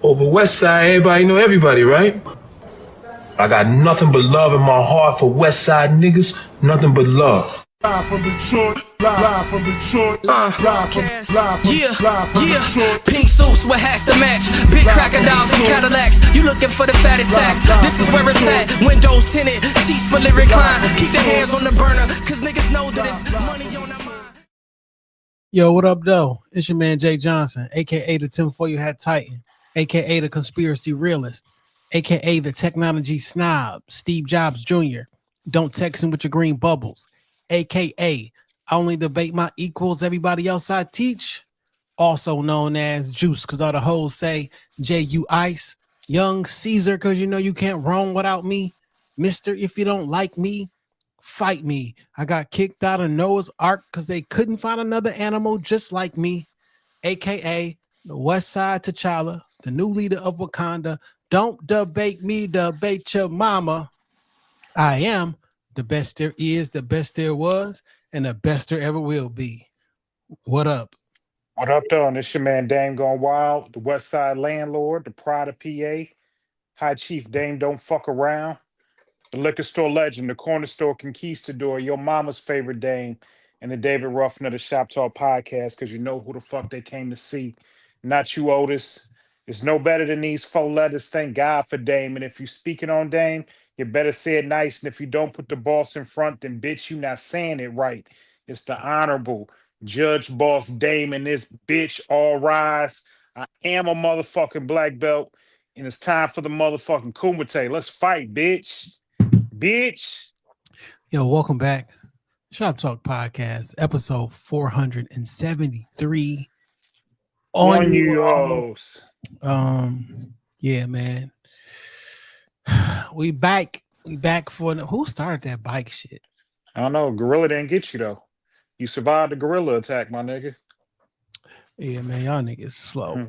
Over West Side, everybody know everybody, right? I got nothing but love in my heart for West Side niggas, nothing but love. Live from Detroit, live from Detroit, yeah. Pink suits with hats to match, big crocodiles and Cadillacs. You looking for the fattest sacks? This is where it's at. Windows tinted, seats fully reclined. Keep the hands on the burner, cause niggas know that it's money on their mind. Yo, what up, though? It's your man Jay Johnson, aka the tinfoil hat titan, aka the conspiracy realist, aka the technology snob, Steve Jobs Jr. Don't text him with your green bubbles, aka I only debate my equals, everybody else I teach, also known as Juice, because all the hoes say J.U. Ice, Young Caesar, because you know you can't roam without me, Mister, if you don't like me, fight me. I got kicked out of Noah's Ark because they couldn't find another animal just like me, aka the West Side T'Challa, the new leader of Wakanda. Don't debate me, debate your mama. I am the best there is, the best there was, and the best there ever will be. What up? What up, though? And it's your man Dame Gone Wild, the West Side Landlord, the Pride of PA, High Chief Dame Don't Fuck Around, the Liquor Store Legend, the Corner Store Conquistador, your mama's favorite Dame, and the David Ruffin of the Shop Talk Podcast, because you know who the fuck they came to see. Not you, Otis. It's no better than these 4 letters. Thank God for Dame. And if you speaking on Dame, you better say it nice. And if you don't put the boss in front, then bitch, you not saying it right. It's the Honorable Judge Boss Dame and this bitch. All rise. I am a motherfucking black belt, and it's time for the motherfucking Kumite. Let's fight, bitch. Bitch. Yo, welcome back. Shop Talk Podcast, episode 473. On you hoes. Yeah, man. We back for who started that bike shit? I don't know. Gorilla didn't get you though. You survived the gorilla attack, my nigga. Yeah, man, y'all niggas slow.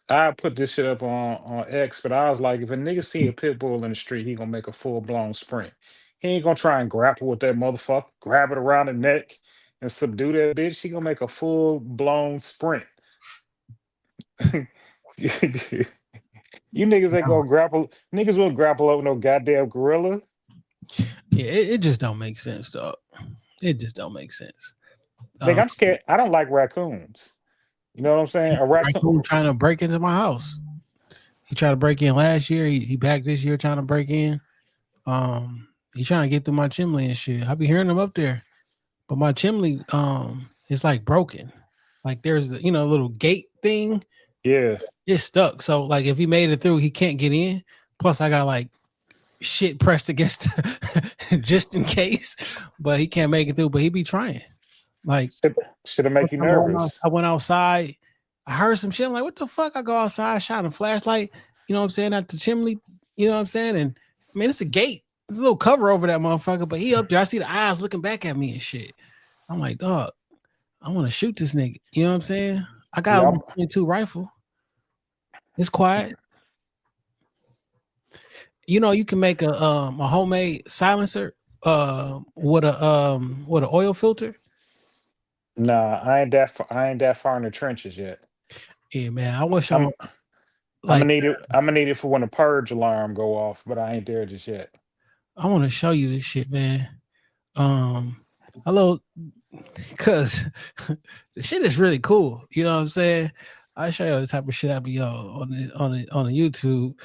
I put this shit up on X, but I was like, if a nigga see a pit bull in the street, he gonna make a full-blown sprint. He ain't gonna try and grapple with that motherfucker, grab it around the neck and subdue that bitch. He gonna make a full-blown sprint. You niggas ain't gonna grapple. Niggas won't grapple up with no goddamn gorilla. Yeah, it just don't make sense, dog. It just don't make sense. Nigga, I'm scared. I don't like raccoons. You know what I'm saying? A raccoon trying to break into my house. He tried to break in last year. He back this year trying to break in. He trying to get through my chimney and shit. I be hearing him up there, but my chimney is like broken. Like there's a little gate thing. Yeah, it's stuck. So like if he made it through, he can't get in. Plus I got like shit pressed against just in case, but he can't make it through. But he be trying. Like should have make you nervous. I went outside. I heard some shit. I'm like, what the fuck? I go outside, shot a flashlight. You know what I'm saying? At the chimney. You know what I'm saying? And I mean, it's a gate. There's a little cover over that motherfucker. But he up there. I see the eyes looking back at me and shit. I'm like, dog, I want to shoot this nigga. You know what I'm saying? I got a 22 rifle. It's quiet. You know, you can make a homemade silencer with an oil filter. Nah, I ain't that far in the trenches yet. Yeah, man. I wish I'm gonna need it for when the purge alarm go off, but I ain't there just yet. I want to show you this shit, man. Hello, because the shit is really cool. You know what I'm saying? I show you the type of shit I be on the YouTube.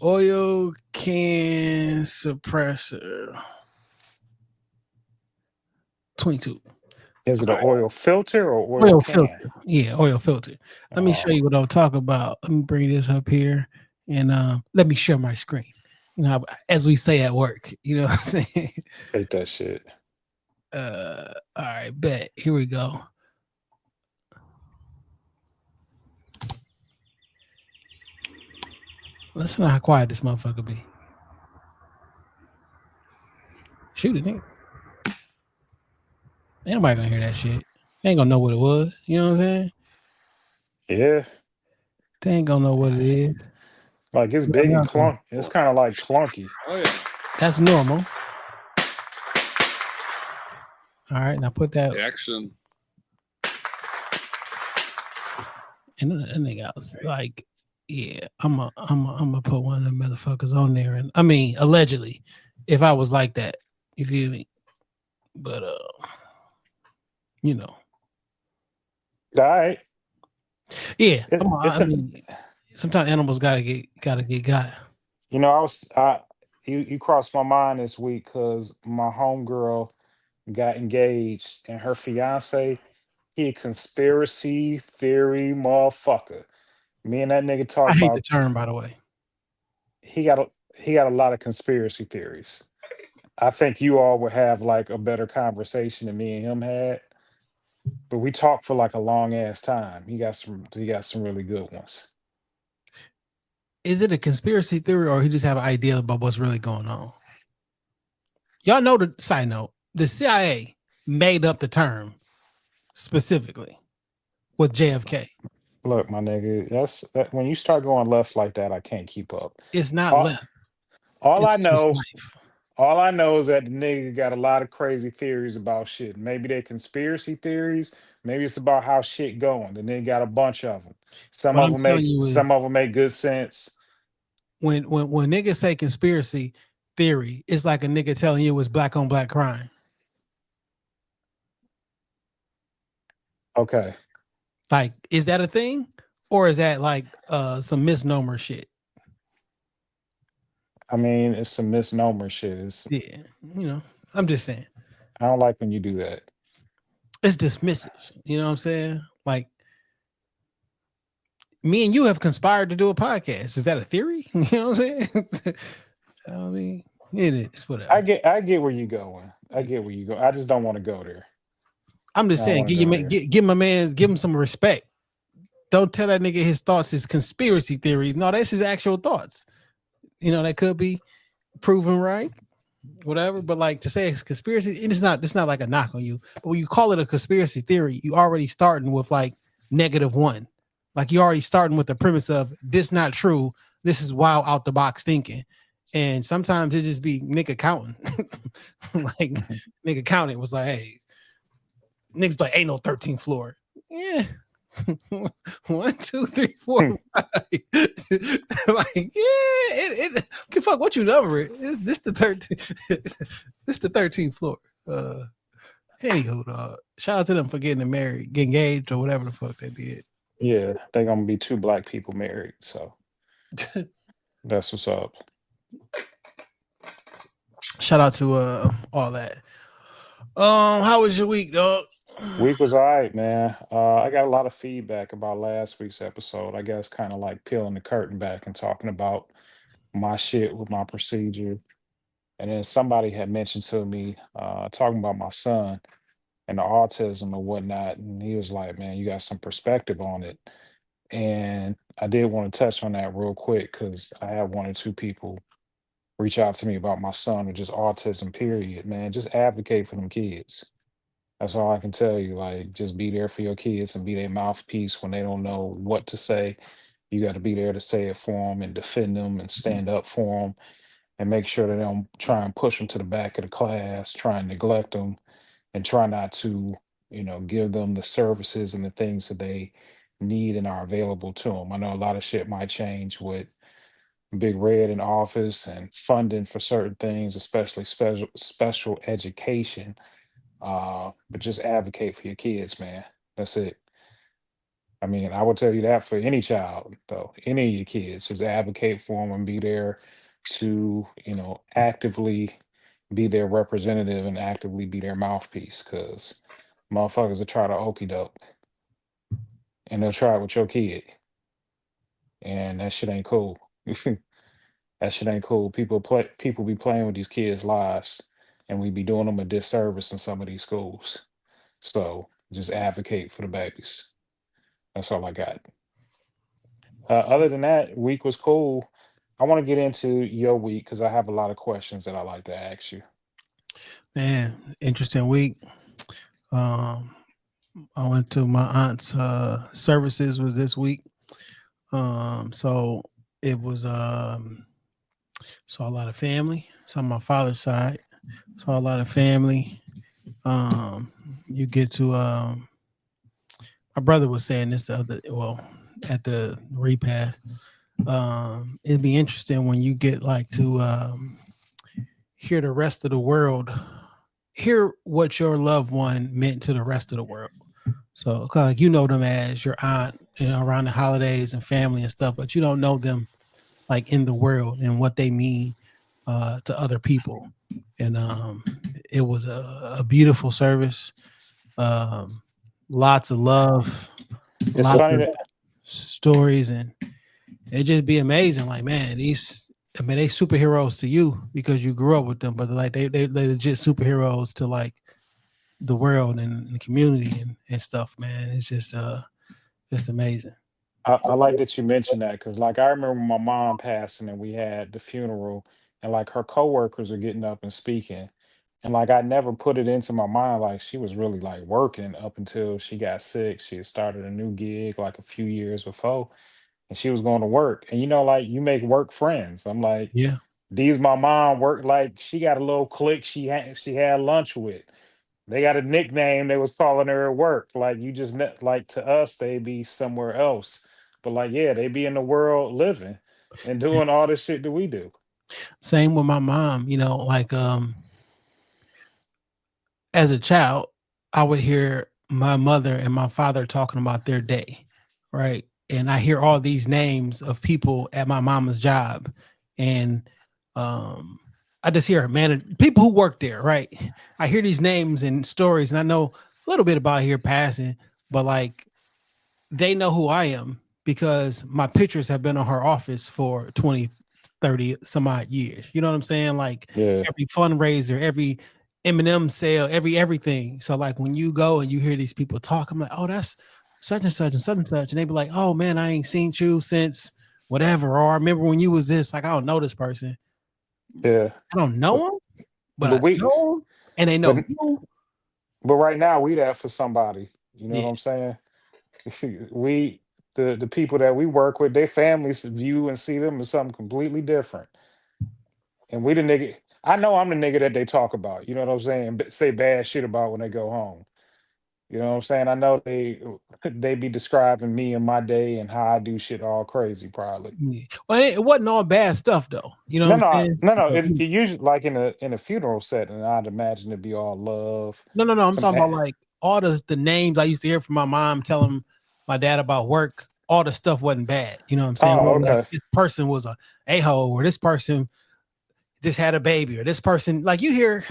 Oil can suppressor 22. Is it an oil filter or oil can? Filter? Yeah, oil filter. Let me show you what I'm talking about. Let me bring this up here and let me share my screen. You know, as we say at work. You know what I'm saying? Hate that shit. All right, bet. Here we go. Listen to how quiet this motherfucker be. Shoot it, nigga. Ain't nobody gonna hear that shit. They ain't gonna know what it was. You know what I'm saying? Yeah. They ain't gonna know what it is. Like it's big and clunky. It's kind of like clunky. Oh yeah. That's normal. All right, now put that action. And that nigga, I was like, yeah, I'm a put one of them motherfuckers on there. And I mean, allegedly, if I was like that, you feel me? But you know, All right. yeah. It's I mean, sometimes animals gotta get got. you know, you crossed my mind this week because my homegirl got engaged and her fiance, he a conspiracy theory motherfucker. Me and that nigga I talk hate the about term, by the way. he got a he got a lot of conspiracy theories. I think you all would have like a better conversation than me and him had, but we talked for like a long ass time. He got some really good ones. Is it a conspiracy theory or he just have an idea about what's really going on? Y'all know the side note, the CIA made up the term specifically with JFK. Look, my nigga, when you start going left like that, I can't keep up. It's not All, left. all It's I just know, life. all I know is that the nigga got a lot of crazy theories about shit. Maybe they're conspiracy theories. Maybe it's about how shit going. The nigga got a bunch of them. What I'm telling you Some is of them make good sense. when niggas say conspiracy theory, it's like a nigga telling you it's black on black crime. Okay. Like, is that a thing? Or is that like some misnomer shit? I mean, it's some misnomer shit. Yeah, you know, I'm just saying. I don't like when you do that. It's dismissive. You know what I'm saying? Like, me and you have conspired to do a podcast. Is that a theory? You know what I'm saying? I mean, it is whatever. I get where you going. I get where you go. I just don't want to go there. I'm just saying, give my man, give him some respect. Don't tell that nigga his thoughts is conspiracy theories. No, that's his actual thoughts. You know, that could be proven right, whatever. But like to say it's conspiracy, it's not like a knock on you. But when you call it a conspiracy theory, you already starting with like -1. Like you already starting with the premise of this not true. This is wild out the box thinking. And sometimes it just be nigga counting. Like nigga counting was like, hey, niggas like ain't no 13th floor. Yeah. 1, 2, 3, 4, 5. Like, yeah, it fuck what you number it. This the 13. This the 13th floor. Anywho, dog. Shout out to them for getting married, getting engaged, or whatever the fuck they did. Yeah, they're gonna be two black people married, so that's what's up. Shout out to all that. How was your week, dog? Week was all right, man. I got a lot of feedback about last week's episode. I guess kind of like peeling the curtain back and talking about my shit with my procedure. And then somebody had mentioned to me, talking about my son and the autism and whatnot. And he was like, man, you got some perspective on it. And I did want to touch on that real quick because I had one or two people reach out to me about my son or just autism, period. Man, just advocate for them kids. That's all I can tell you. Like, just be there for your kids and be their mouthpiece when they don't know what to say. You got to be there to say it for them and defend them and stand up for them and make sure that they don't try and push them to the back of the class, try and neglect them, and try not to, give them the services and the things that they need and are available to them. I know a lot of shit might change with Big Red in office and funding for certain things, especially special education. But just advocate for your kids, man. That's it. I mean, I would tell you that for any child, though, any of your kids, just advocate for them and be there to, actively be their representative and actively be their mouthpiece. Because motherfuckers will try to okey doke and they'll try it with your kid, and that shit ain't cool. That shit ain't cool. People be playing with these kids' lives, and we be doing them a disservice in some of these schools. So just advocate for the babies. That's all I got. Other than that, week was cool. I want to get into your week because I have a lot of questions that I like to ask you. Man, interesting week. I went to my aunt's services was this week. So it was saw a lot of family. Saw my father's side. Saw a lot of family. You get to my brother was saying this at the repast. It'd be interesting when you get like to hear the rest of the world, hear what your loved one meant to the rest of the world. So like you know them as your aunt, around the holidays and family and stuff, but you don't know them like in the world and what they mean to other people. And it was a beautiful service. Lots of love, It's lots funny of that stories, and it just be amazing. Like, man, they superheroes to you because you grew up with them, but like they legit superheroes to like the world and the community and stuff, man. It's just amazing. I like that you mentioned that because, like, I remember my mom passing and we had the funeral, and like her coworkers are getting up and speaking, and like I never put it into my mind like she was really like working up until she got sick. She had started a new gig like a few years before, and she was going to work. And like you make work friends. I'm like, Yeah. these my mom work like she got a little clique she had lunch with. They got a nickname they was calling her at work. Like you just like to us, they be somewhere else. But like, yeah, they be in the world living and doing all the shit that we do. Same with my mom, like as a child, I would hear my mother and my father talking about their day, right? And I hear all these names of people at my mama's job, and I just hear, man, people who work there, right? I hear these names and stories, and I know a little bit about here passing, but like they know who I am because my pictures have been on her office for 20, 30 some odd years. You know what I'm saying? Like Yeah. every fundraiser, every M&M sale, everything. So like when you go and you hear these people talk, I'm like, oh, that's such and such and such and such. And they be like, oh man, I ain't seen you since whatever. Or I remember when you was this, like, I don't know this person. Yeah. I don't know him, but But I we know him and they know but you. but right now we that for somebody. You know what Yeah. I'm saying? we the people that we work with, their families view and see them as something completely different. And we the nigga. I know I'm the nigga that they talk about. You know what I'm saying? Say bad shit about when they go home. You know what I'm saying? I know they be describing me and my day and how I do shit all crazy, probably. Yeah. Well, it wasn't all bad stuff though. You know No, what no, I'm saying? no, no. It usually like in a funeral setting, I'd imagine it'd be all love. No. I'm Some talking about like all the names I used to hear from my mom telling my dad about work. All the stuff wasn't bad. You know what I'm saying? It oh, wasn't like okay. this person was a hole, or this person just had a baby, or this person, like you hear,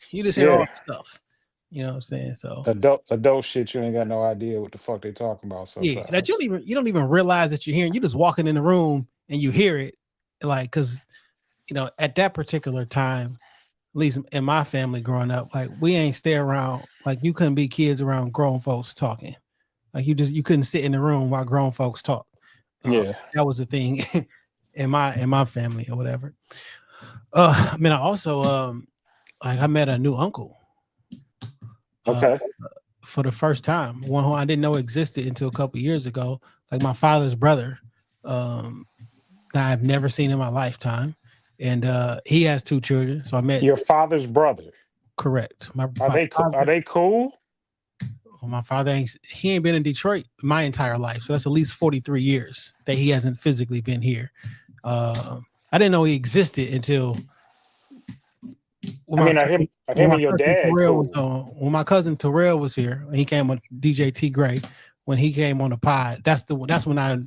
you just hear all Yeah. the stuff. You know what I'm saying? So Adult shit, you ain't got no idea what the fuck they talking about yeah, that sometimes. you don't even realize that you're hearing. You just walking in the room and you hear it, like because at that particular time, at least in my family growing up, like we ain't stay around. Like you couldn't be kids around grown folks talking. Like you couldn't sit in the room while grown folks talk. Yeah. That was the thing in my family or whatever. I mean, I also like I met a new uncle Okay. for the first time, one who I didn't know existed until a couple years ago. Like my father's brother, that I've never seen in my lifetime, and he has two children. So I met Your father's brother. correct Are my they are father. they cool? Well, my father ain't been in Detroit my entire life, so that's at least 43 years that he hasn't physically been here. I didn't know he existed until when I my mean, are him cousin, are when him my and your cousin dad Terrell was cool? on. When my cousin Terrell was here, he came on DJ T Gray. When he came on the pod, that's when I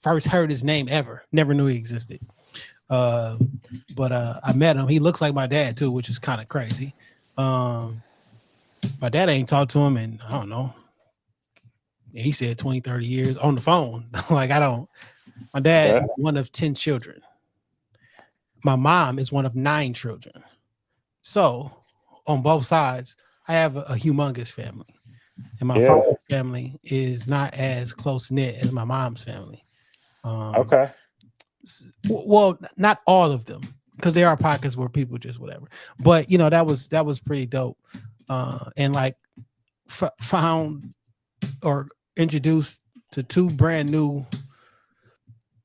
first heard his name ever. Never knew he existed. But I met him. He looks like my dad too, which is kind of crazy. My dad ain't talked to him in, I don't know. He said 20, 30 years on the phone. Like I don't. My dad Okay. is one of 10 children. My mom is one of 9 children. So on both sides, I have a humongous family. And my Yeah. father's family is not as close knit as my mom's family. Okay. Well, not all of them, because there are pockets where people just whatever. But that was pretty dope. And like found or introduced to 2 brand new,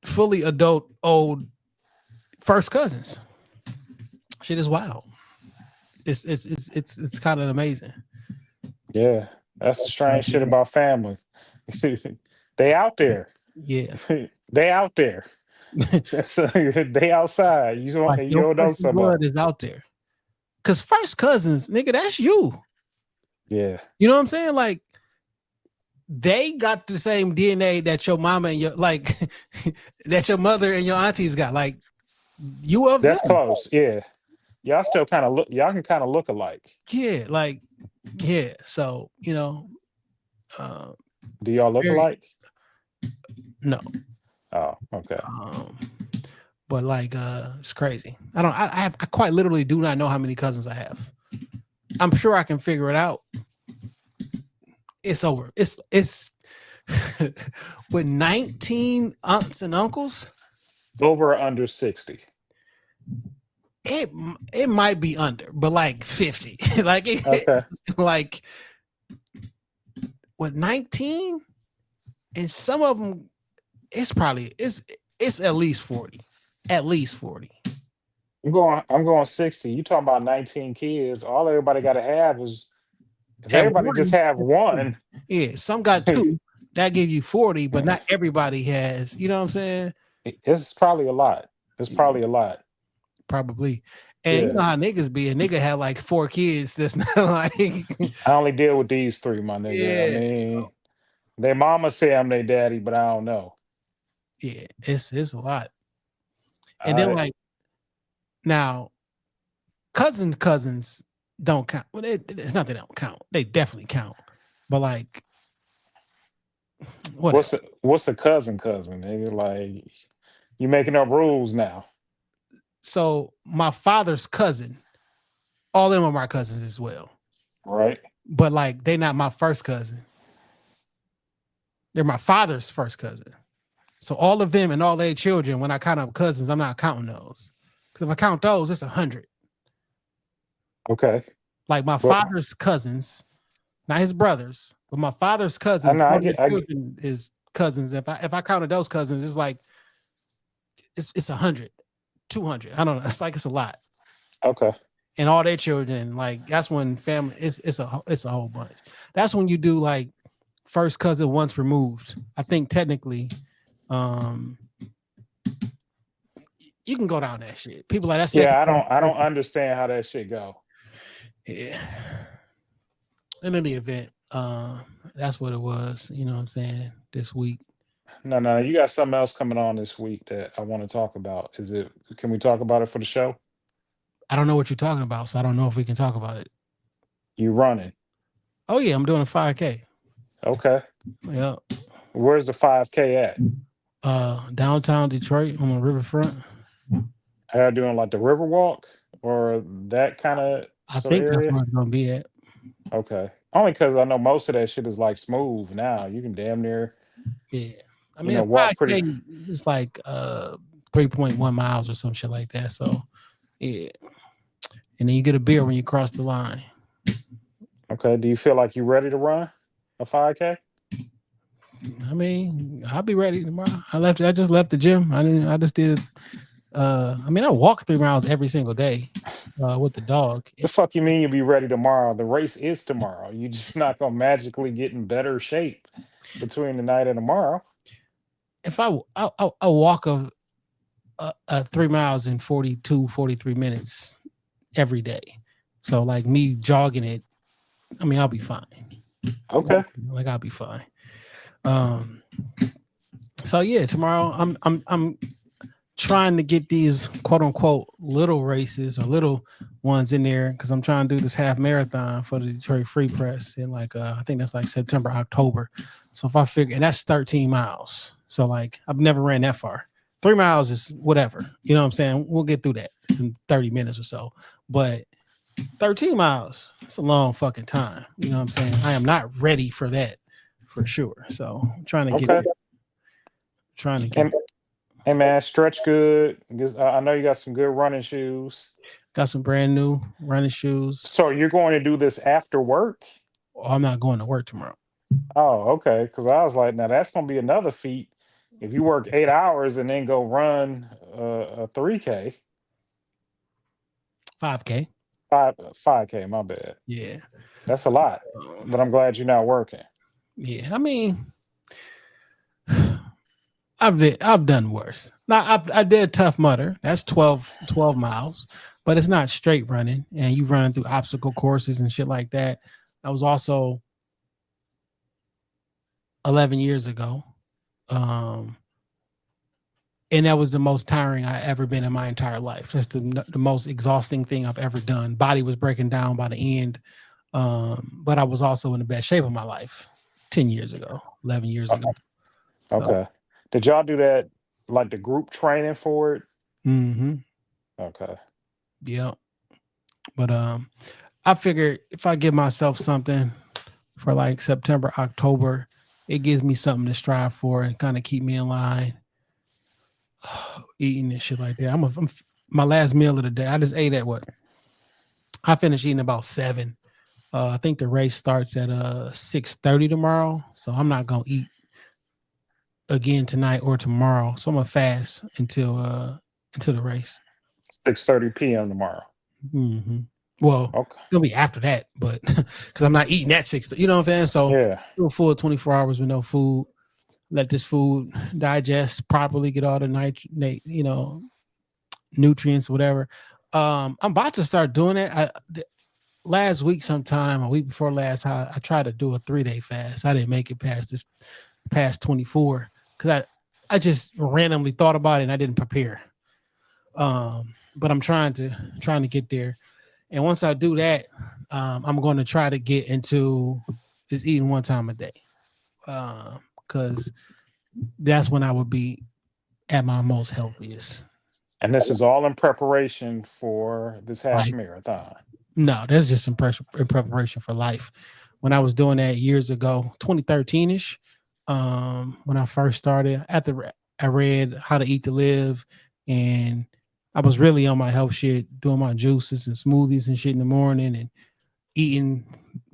fully adult, old first cousins. Shit is wild. It's kind of amazing. Yeah. That's the strange shit about family. They out there. Yeah. They out there. They outside. You Like don't, you your don't know flesh and somebody. blood is out there. Cause first cousins, nigga, that's you. Yeah. You know what I'm saying? Like they got the same DNA that your mama and your like that your mother and your aunties got. Like you of That's them. close. Yeah. Y'all still kind of look, y'all can kind of look alike. Yeah, like yeah. So uh, Do y'all look very alike? no. Oh, okay. But like it's crazy. I quite literally do not know how many cousins I have. I'm sure I can figure it out. It's over. It's with 19 aunts and uncles. Over or under 60? It might be under, but like 50. Like Okay. like with 19, and some of them, it's at least 40. At least 40. I'm going 60. You talking about 19 kids. All everybody gotta have is if At everybody just one, have one. yeah, some got two. That give you 40, but not everybody has. You know what I'm saying? It's probably a lot. It's probably a lot. Probably. And you know Yeah. how niggas be. A nigga had like 4 kids. That's not like I only deal with these 3, my nigga. I yeah. mean, their mama say I'm their daddy, but I don't know. Yeah, it's a lot. And then like now, cousins don't count. Well, it's not they don't count. They definitely count. But like, what's a cousin? Nigga? Like you making up rules now. So my father's cousin, all of them are my cousins as well. Right. But like, they're not my first cousin. They're my father's first cousin. So all of them and all their children, when I count up cousins, I'm not counting those. Because if I count those, it's 100. Okay. Like my father's cousins, not his brothers, but my father's cousins, all their children is cousins. If I counted those cousins, it's like it's 100, 200. I don't know. It's like it's a lot. Okay. And all their children, like that's when family. It's a whole bunch. That's when you do like first cousin once removed. I think technically, you can go down that shit. People like that. Yeah, I don't understand how that shit go. Yeah. In any event, that's what it was. You know what I'm saying? This week. No, you got something else coming on this week that I want to talk about. Can we talk about it for the show? I don't know what you're talking about, so I don't know if we can talk about it. You running? Oh yeah, I'm doing a 5K. Okay. Yeah. Where's the 5K at? Downtown Detroit on the riverfront. Are you doing like the Riverwalk or that kind of I think area? that's where it's gonna be at. Okay. Only because I know most of that shit is like smooth now. You can damn near I mean, walk 5K pretty. is like 3.1 miles or some shit like that. So yeah. And then you get a beer when you cross the line. Okay. Do you feel like you're ready to run a 5K? I mean, I'll be ready tomorrow. I just left the gym. I just did I walk 3 miles every single day with the dog. The fuck you mean you'll be ready tomorrow? The race is tomorrow. You just not gonna magically get in better shape between tonight and tomorrow. If I walk a 3 miles in 42, 43 minutes every day. So like me jogging it, I mean, I'll be fine. Okay. Like I'll be fine. So yeah, tomorrow I'm trying to get these quote unquote little races or little ones in there because I'm trying to do this half marathon for the Detroit Free Press in like I think that's like September, October. So if I figure, and that's 13 miles. So like I've never ran that far. 3 miles is whatever. You know what I'm saying? We'll get through that in 30 minutes or so. But 13 miles, it's a long fucking time. You know what I'm saying? I am not ready for that for sure. So I'm trying to get there. Hey man, stretch good. I know you got some good running shoes. Got some brand new running shoes. So you're going to do this after work? Oh, I'm not going to work tomorrow. Oh, okay. Because I was like, now that's going to be another feat. If you work 8 hours and then go run a 3K. 5K. 5K, my bad. Yeah. That's a lot. But I'm glad you're not working. Yeah. I mean, I've done worse. Now I did Tough Mudder. That's 12 miles, but it's not straight running, and you running through obstacle courses and shit like that. I was also 11 years ago. And that was the most tiring I ever been in my entire life. That's the most exhausting thing I've ever done. Body was breaking down by the end. But I was also in the best shape of my life 10 years ago, 11 years ago. So, Okay. Did y'all do that, like the group training for it? mm-hmm. Okay. Yeah. But I figured if I give myself something for like September, October, it gives me something to strive for and kind of keep me in line. Eating and shit like that. I'm my last meal of the day. I just ate at what? I finished eating about 7. I think the race starts at 6:30 tomorrow, so I'm not gonna eat again tonight or tomorrow. So I'm gonna fast until the race. 6:30 p.m. tomorrow. Mm-hmm. Well, Okay. it's gonna be after that, but because I'm not eating at 6. You know what I'm saying? So Yeah. do a full 24 hours with no food. Let this food digest properly, get all the nutrients, whatever. I'm about to start doing it. Last week, sometime a week before last, I tried to do a 3-day fast. I didn't make it past 24 because I just randomly thought about it and I didn't prepare. But I'm trying to get there. And once I do that, I'm going to try to get into just eating one time a day. Because that's when I would be at my most healthiest. And this is all in preparation for this half Right. marathon. No, that's just in preparation for life. When I was doing that years ago, 2013-ish, when I first started, after I read How to Eat to Live, and I was really on my health shit, doing my juices and smoothies and shit in the morning and eating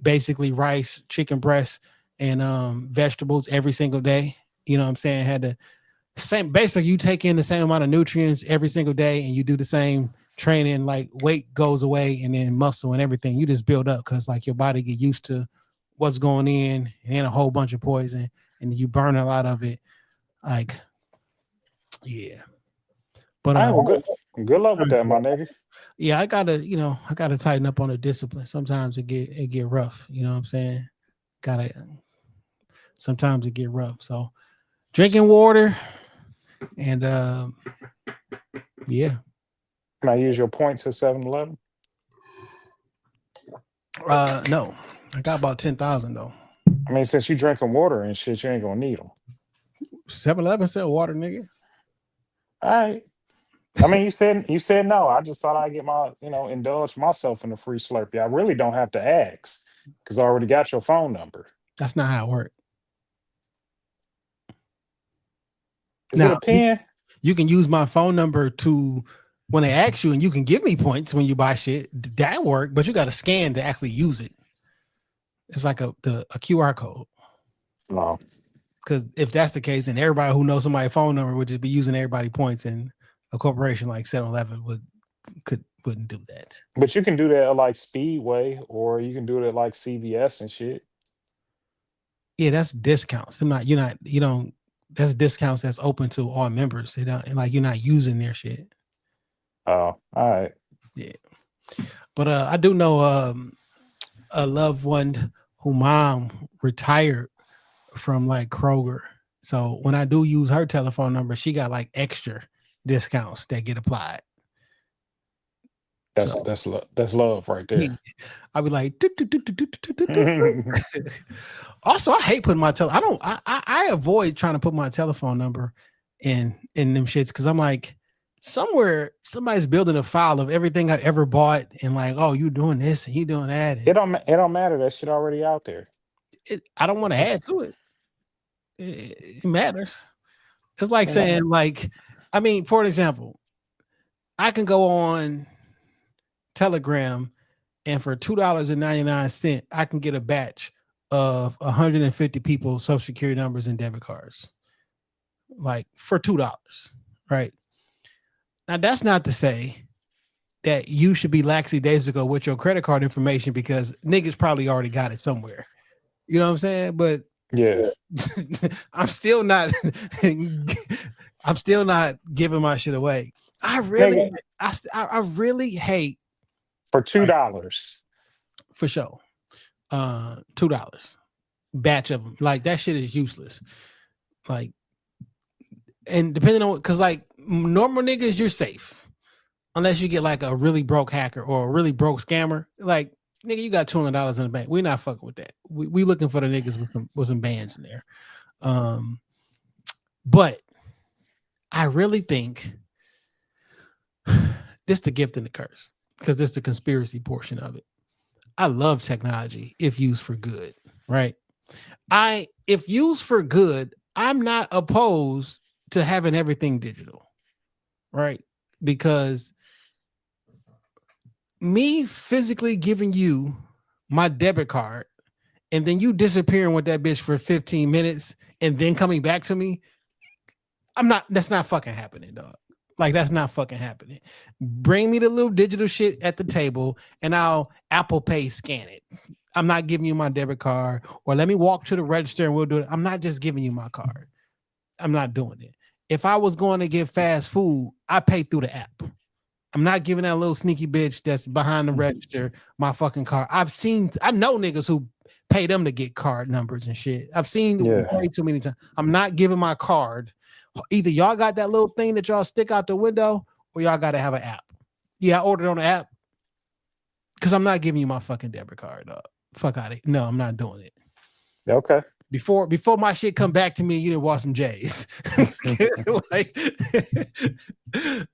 basically rice, chicken breast, and vegetables every single day. You know what I'm saying? Had the same, basically you take in the same amount of nutrients every single day and you do the same training, like weight goes away and then muscle and everything. You just build up because like your body get used to what's going in and a whole bunch of poison and you burn a lot of it. Like, yeah. But All right, well, good luck with that, my nigga. yeah, I gotta tighten up on the discipline. Sometimes it get rough. You know what I'm saying? Sometimes it get rough. So drinking water and yeah. Can I use your points at 7-Eleven? No, I got about 10,000 though. I mean, since you drinking water and shit, you ain't gonna need them. 7-Eleven sell water, nigga. All right. I mean, you said no. I just thought I'd get my, indulge myself in a free Slurpee. I really don't have to ask because I already got your phone number. That's not how it works. Is it a pen? You can use my phone number to when they ask you, and you can give me points when you buy shit. That work, but you got to scan to actually use it. It's like a QR code. No. Because if that's the case, then everybody who knows somebody's phone number would just be using everybody's points, and a corporation like 7-Eleven wouldn't do that. But you can do that at like Speedway, or you can do it at like CVS and shit. Yeah, that's discounts. That's discounts that's open to all members. They don't, like, you're not using their shit. Oh, all right. Yeah. But I do know a loved one who mom retired from like Kroger. So when I do use her telephone number, she got like extra discounts that get applied. That's love right there. I'll be like, also, I hate putting my I avoid trying to put my telephone number in them shits because I'm like, somewhere somebody's building a file of everything I ever bought and like, oh, you doing this and you doing that. It don't matter. That shit already out there. I don't want to add to it. It matters. It's like saying, like, I mean, for example, I can go on Telegram and for $2.99, I can get a batch of 150 people's social security numbers and debit cards, like for $2, right? Now, that's not to say that you should be lackadaisical with your credit card information because niggas probably already got it somewhere. You know what I'm saying? But Yeah. I'm still not I'm still not giving my shit away. I Nigga, really hate for $2. for sure. $2 batch of them. Like that shit is useless. Like, and depending on because like normal niggas, you're safe unless you get like a really broke hacker or a really broke scammer. Like, nigga, you got $200 in the bank. We're not fucking with that. We looking for the niggas with some bands in there. But I really think this the gift and the curse because this is the conspiracy portion of it. I love technology if used for good, right? If used for good, I'm not opposed to having everything digital, right? Because me physically giving you my debit card and then you disappearing with that bitch for 15 minutes and then coming back to me, that's not fucking happening, dog. Like, that's not fucking happening. Bring me the little digital shit at the table and I'll Apple Pay scan it. I'm not giving you my debit card, or let me walk to the register and we'll do it. I'm not just giving you my card. I'm not doing it. If I was going to get fast food, I pay through the app. I'm not giving that little sneaky bitch that's behind the register my fucking card. I know niggas who pay them to get card numbers and shit. I've seen way too many times. I'm not giving my card. Either y'all got that little thing that y'all stick out the window, or y'all got to have an app. Yeah, I ordered on the app because I'm not giving you my fucking debit card. Fuck out of it. No, I'm not doing it. Okay. Before my shit come back to me, you didn't watch some J's.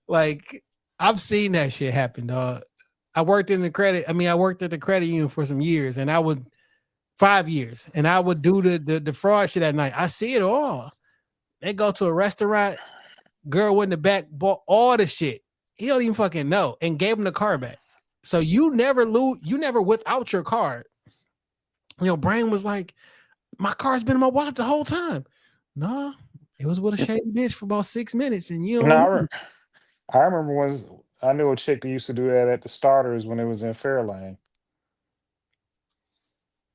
like I've seen that shit happen, dog. I worked at the credit union for some years, and 5 years, and I would do the fraud shit at night. I see it all. They go to a restaurant, girl went in the back, bought all the shit. He don't even fucking know, and gave him the card back. So you never without your card. Your brain was like, my card's been in my wallet the whole time. No, it was with a shady bitch for about 6 minutes, and you know. I remember when I knew a chick that used to do that at the Starters when it was in Fairlane.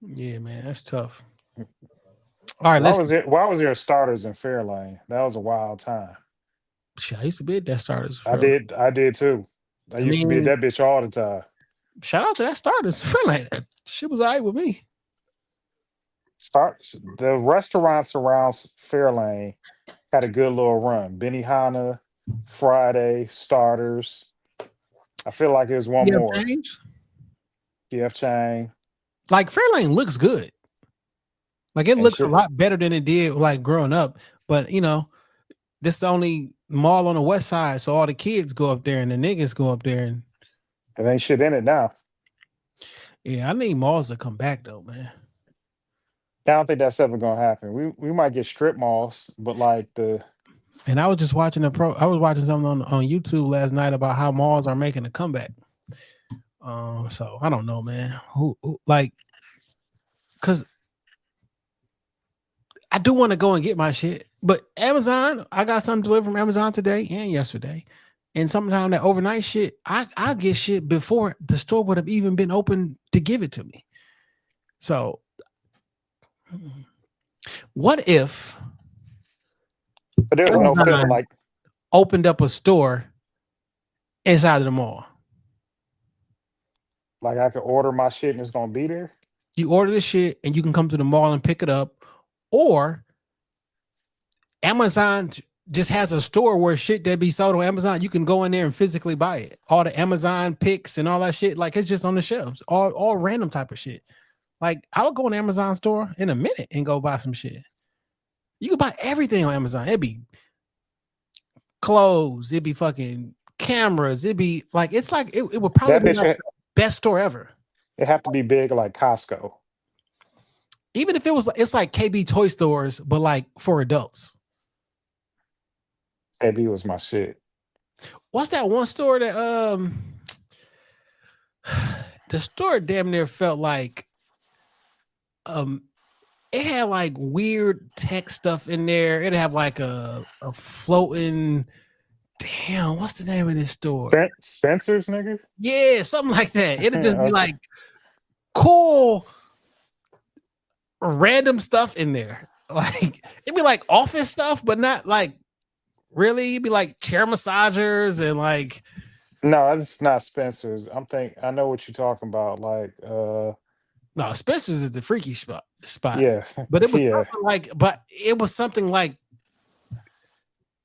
Yeah, man, that's tough. All right, why was there Starters in Fairlane? That was a wild time. Shit, I used to be at that Starters. I did too. I used to be at that bitch all the time. Shout out to that Starters. Fairlane. Shit was all right with me. The restaurants around Fairlane had a good little run. Benihana, Friday, Starters. I feel like it was one more. PF Chang. Like Fairlane looks good. Like it looks a lot better than it did like growing up. But you know, this is the only mall on the west side, so all the kids go up there and the niggas go up there, and it ain't shit in it now. Yeah, I need malls to come back though, man. I don't think that's ever gonna happen. We might get strip malls, but like And I was just watching I was watching something on YouTube last night about how malls are making a comeback. So I don't know, man. Who like, cause I do want to go and get my shit, but Amazon, I got something delivered from Amazon today and yesterday, and sometimes that overnight shit, I get shit before the store would have even been open to give it to me. So, what if? But there's no feeling like opened up a store inside of the mall. Like I could order my shit and it's gonna be there. You order the shit and you can come to the mall and pick it up, or Amazon just has a store where shit that be sold on Amazon, you can go in there and physically buy it. All the Amazon picks and all that shit, like it's just on the shelves, all random type of shit. Like I would go in the Amazon store in a minute and go buy some shit. You can buy everything on Amazon. It'd be clothes, it'd be fucking cameras, it'd be like, it's like it would probably be like the best store ever. It have to be big like Costco. Even if it's like KB toy stores, but like for adults. KB was my shit. What's that one store that the store damn near felt like it had like weird tech stuff in there. It'd have like a floating, damn, what's the name of this store? Spencer's, nigga? Yeah, something like that. It'd just be like cool random stuff in there. Like it'd be like office stuff, but not like really. It'd be like chair massagers and like No, it's not Spencer's. I know what you're talking about. Like, no, Spencer's is the freaky spot. yeah, But it was yeah. something like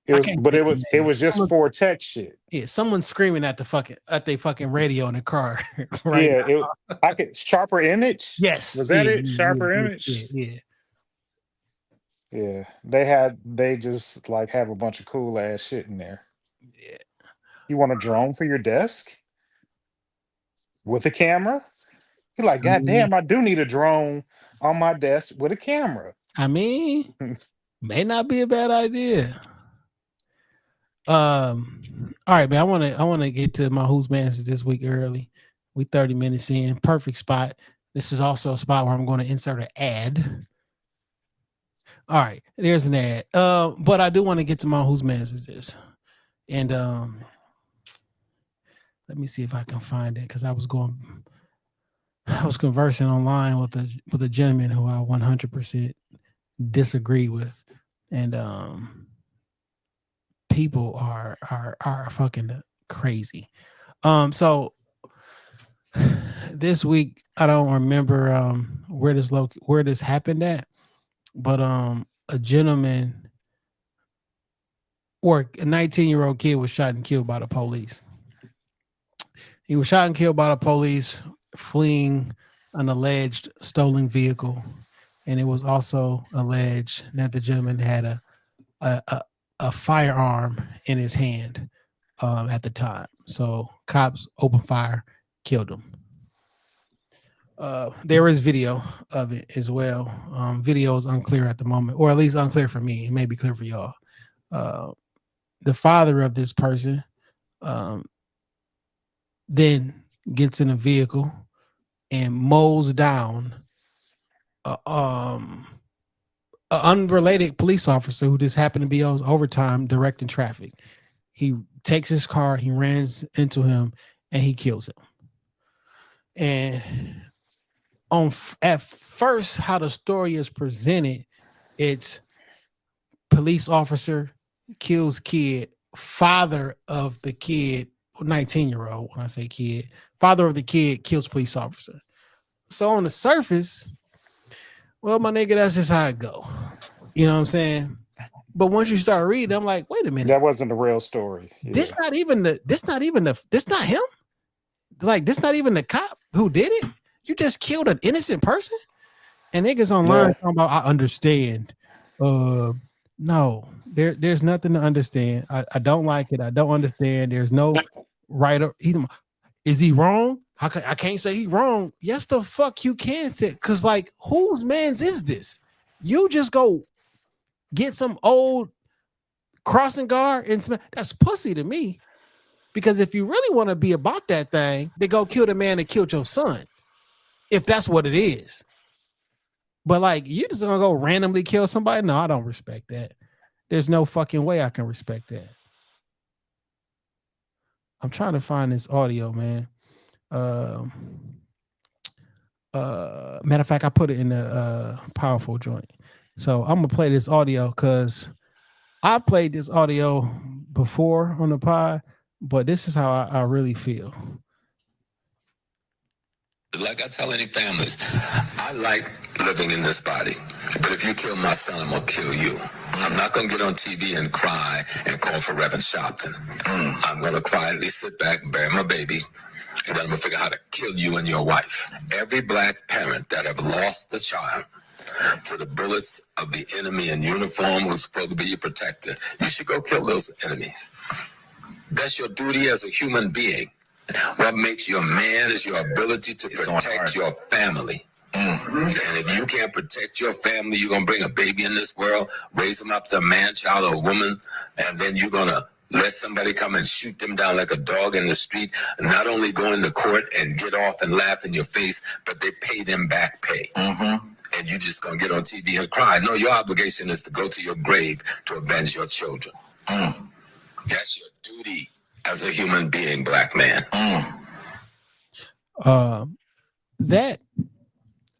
It I was, can't but think it of was the it name. was just for tech shit. Yeah, someone screaming at their fucking radio in the car right Yeah, now. I could sharper image. Yes. Was that Yeah, it? Sharper yeah, image. yeah. Yeah, they just like have a bunch of cool ass shit in there. Yeah. You want a drone for your desk with a camera? You're like, God damn, I do need a drone on my desk with a camera. I mean, may not be a bad idea. All right, man. I want to get to my Who's Mans this week early. We 30 minutes in. Perfect spot. This is also a spot where I'm going to insert an ad. All right, there's an ad. But I do want to get to my Who's Mans is this. And let me see if I can find it because I was conversing online with a gentleman who I 100% disagree with, and people are fucking crazy. So this week I don't remember where this happened at, but a gentleman or a 19-year-old kid was shot and killed by the police. He was shot and killed by the police fleeing an alleged stolen vehicle, and it was also alleged that the gentleman had a firearm in his hand at the time. So cops opened fire, killed him. There is video of it as well. Video is unclear at the moment, or at least unclear for me. It may be clear for y'all. The father of this person then gets in a vehicle and mows down an unrelated police officer who just happened to be on overtime directing traffic. He takes his car, he runs into him, and he kills him. And at first, how the story is presented, it's police officer kills kid, father of the kid, 19-year-old, when I say kid, father of the kid kills police officer. So on the surface, well, my nigga, that's just how it go. You know what I'm saying? But once you start reading, I'm like, wait a minute. That wasn't the real story. Yeah. This not him. Like, this not even the cop who did it. You just killed an innocent person. And niggas online talking about, I understand. No, there's nothing to understand. I don't like it. I don't understand. There's no right or is he wrong? I can't say he's wrong. Yes, the fuck you can say, because like, whose man's is this? You just go get some old crossing guard and that's pussy to me. Because if you really want to be about that thing, then go kill the man that killed your son. If that's what it is. But like, you just gonna go randomly kill somebody? No, I don't respect that. There's no fucking way I can respect that. I'm trying to find this audio, man. Matter of fact, I put it in the powerful joint. So I'm gonna play this audio because I played this audio before on the pod, but this is how I really feel. Like I tell any families, I like living in this body, but if you kill my son, I'm gonna kill you. I'm not gonna get on TV and cry and call for Reverend Shopton. I'm gonna quietly sit back and bury my baby, and then I'm gonna figure out how to kill you and your wife. Every black parent that have lost the child to the bullets of the enemy in uniform who's supposed to be your protector, you should go kill those enemies. That's your duty as a human being. What makes you a man is your ability to protect your family. And if you can't protect your family, you're going to bring a baby in this world, raise them up to a man, child, or a woman, and then you're going to let somebody come and shoot them down like a dog in the street, and not only go into court and get off and laugh in your face, but they pay them back pay. And you just going to get on TV and cry. No, your obligation is to go to your grave to avenge your children. That's your duty as a human being, black man. That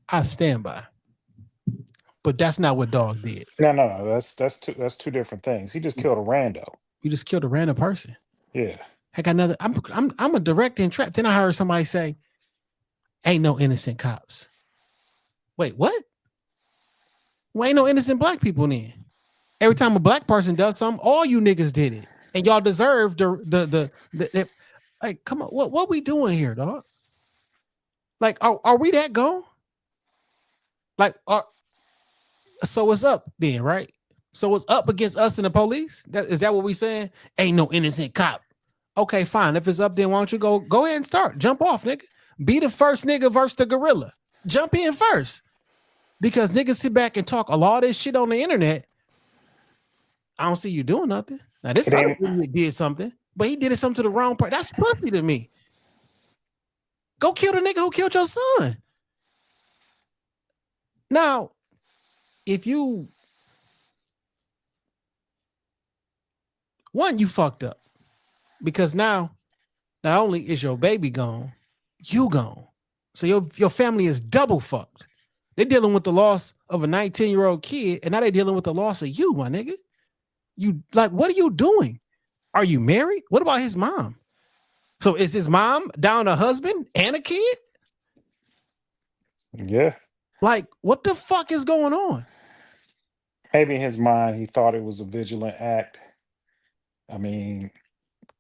I stand by. but that's not what Dog did. No. That's two different things. He just killed a rando. You just killed a random person. Yeah. Heck, I'm a direct and trap. Then I heard somebody say, "Ain't no innocent cops." Wait, what? Well, ain't no innocent black people then. Every time a black person does something, all you niggas did it, and y'all deserve the like. Come on, what we doing here, dog? Like, are we that gone? Like, so it's up then, right? So it's up against us and the police. Is that what we saying? Ain't no innocent cop. Okay, fine. If it's up, then why don't you go ahead and start? Jump off, nigga. Be the first nigga versus the gorilla. Jump in first. Because niggas sit back and talk a lot of this shit on the internet. I don't see you doing nothing. Now, this idiot did something, but he did it something to the wrong part. That's pussy to me. Go kill the nigga who killed your son. Now, if you... One, you fucked up. Because now, not only is your baby gone, you gone. So your family is double fucked. They're dealing with the loss of a 19-year-old kid, and now they're dealing with the loss of you, my nigga. You like, what are you doing? Are you married? What about his mom? So is his mom down a husband and a kid? Yeah. Like, what the fuck is going on? Maybe in his mind, he thought it was a vigilant act. I mean,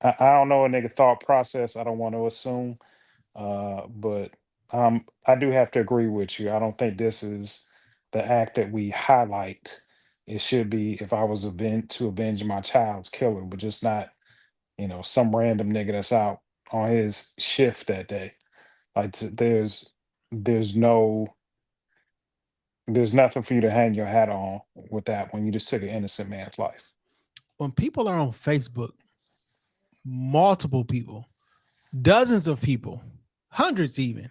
I don't know a nigga thought process. I don't want to assume. But I do have to agree with you. I don't think this is the act that we highlight. It should be if I was to avenge my child's killer, but just not, some random nigga that's out on his shift that day. Like there's nothing for you to hang your hat on with that when you just took an innocent man's life. When people are on Facebook, multiple people, dozens of people, hundreds even,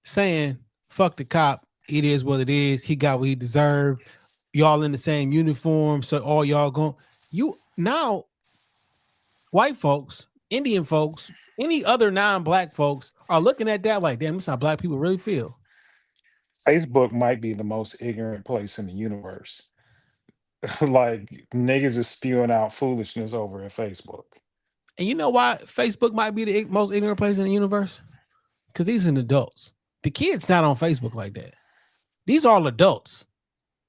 saying, fuck the cop, it is what it is, he got what he deserved, y'all in the same uniform, so all y'all going, now, white folks, Indian folks, any other non-black folks are looking at that like, damn, this is how black people really feel. Facebook might be the most ignorant place in the universe. Like, niggas is spewing out foolishness over at Facebook. And you know why Facebook might be the most ignorant place in the universe? Because these are adults. The kids not on Facebook like that. These are all adults.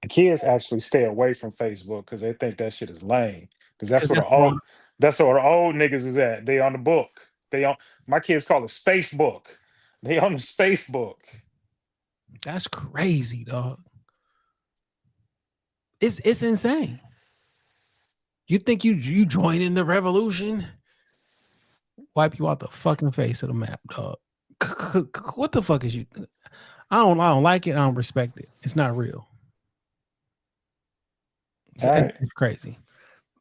The kids actually stay away from Facebook because they think that shit is lame. Because that's where the old niggas is at. They on the book. My kids call it space book. They on the space book. That's crazy, dog. It's insane. You think you joining the revolution? Wipe you out the fucking face of the map, dog. What the fuck is you? I don't like it. I don't respect it. It's not real. It's crazy.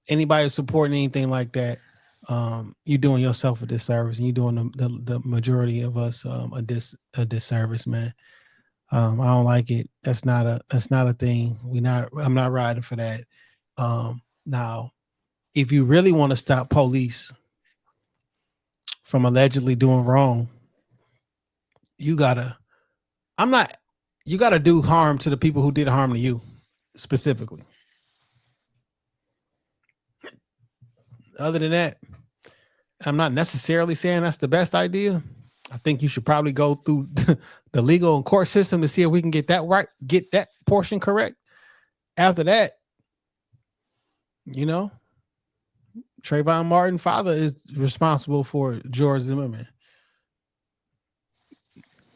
Anybody supporting anything like that, you're doing yourself a disservice, and you're doing the majority of us a disservice, man. I don't like it. That's not a thing. I'm not riding for that. Now, if you really want to stop police from allegedly doing wrong, you gotta do harm to the people who did harm to you specifically. Other than that, I'm not necessarily saying that's the best idea. I think you should probably go through the legal and court system to see if we can get that right, get that portion correct. After that, Trayvon Martin's father is responsible for George Zimmerman.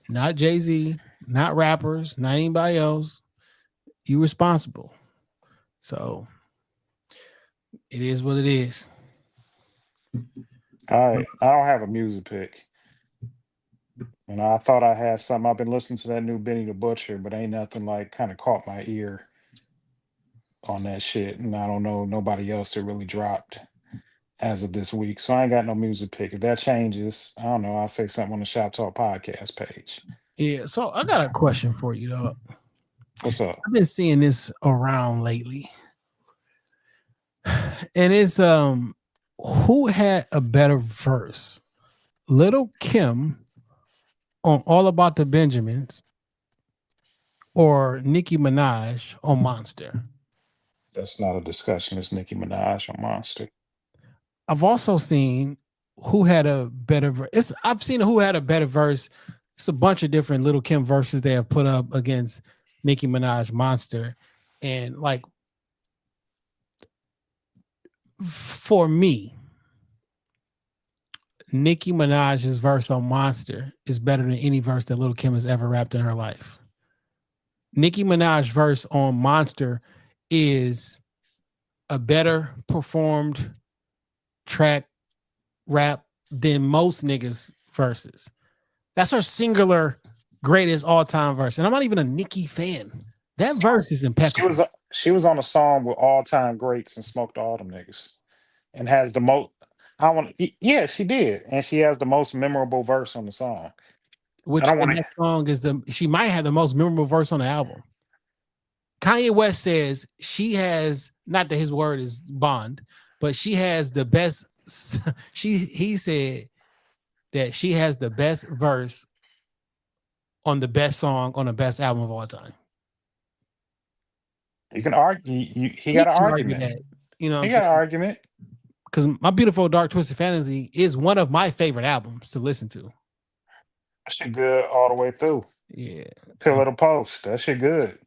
Not Jay-Z, not rappers, not anybody else. You responsible. So it is what it is. All right. I don't have a music pick. I thought I had something. I've been listening to that new Benny the Butcher, but ain't nothing like kind of caught my ear on that shit. And I don't know nobody else that really dropped as of this week. So I ain't got no music pick. If that changes, I don't know. I'll say something on the Shop Talk podcast page. Yeah. So I got a question for you, though. What's up? I've been seeing this around lately. And it's who had a better verse? Little Kim on All About the Benjamins, or Nicki Minaj on Monster? That's not a discussion. It's Nicki Minaj on Monster. I've also seen who had a better verse. I've seen who had a better verse. It's a bunch of different Little Kim verses they have put up against Nicki Minaj Monster. And like for me, Nicki Minaj's verse on Monster is better than any verse that Little Kim has ever rapped in her life. Nicki Minaj's verse on Monster is a better performed track rap than most niggas' verses. That's her singular greatest all-time verse. And I'm not even a Nicki fan. That verse is impeccable. She was on a song with all-time greats and smoked all them niggas. And has the most yeah, she did. And she has the most memorable verse on the song. Which that song is she might have the most memorable verse on the album. Kanye West says she has, not that his word is bond, but she has the best. He said that she has the best verse on the best song on the best album of all time. You can argue. He got an argument. That, you know, he got an argument. Because My Beautiful Dark Twisted Fantasy is one of my favorite albums to listen to. That shit good all the way through. Yeah. Pillar to post. That shit good.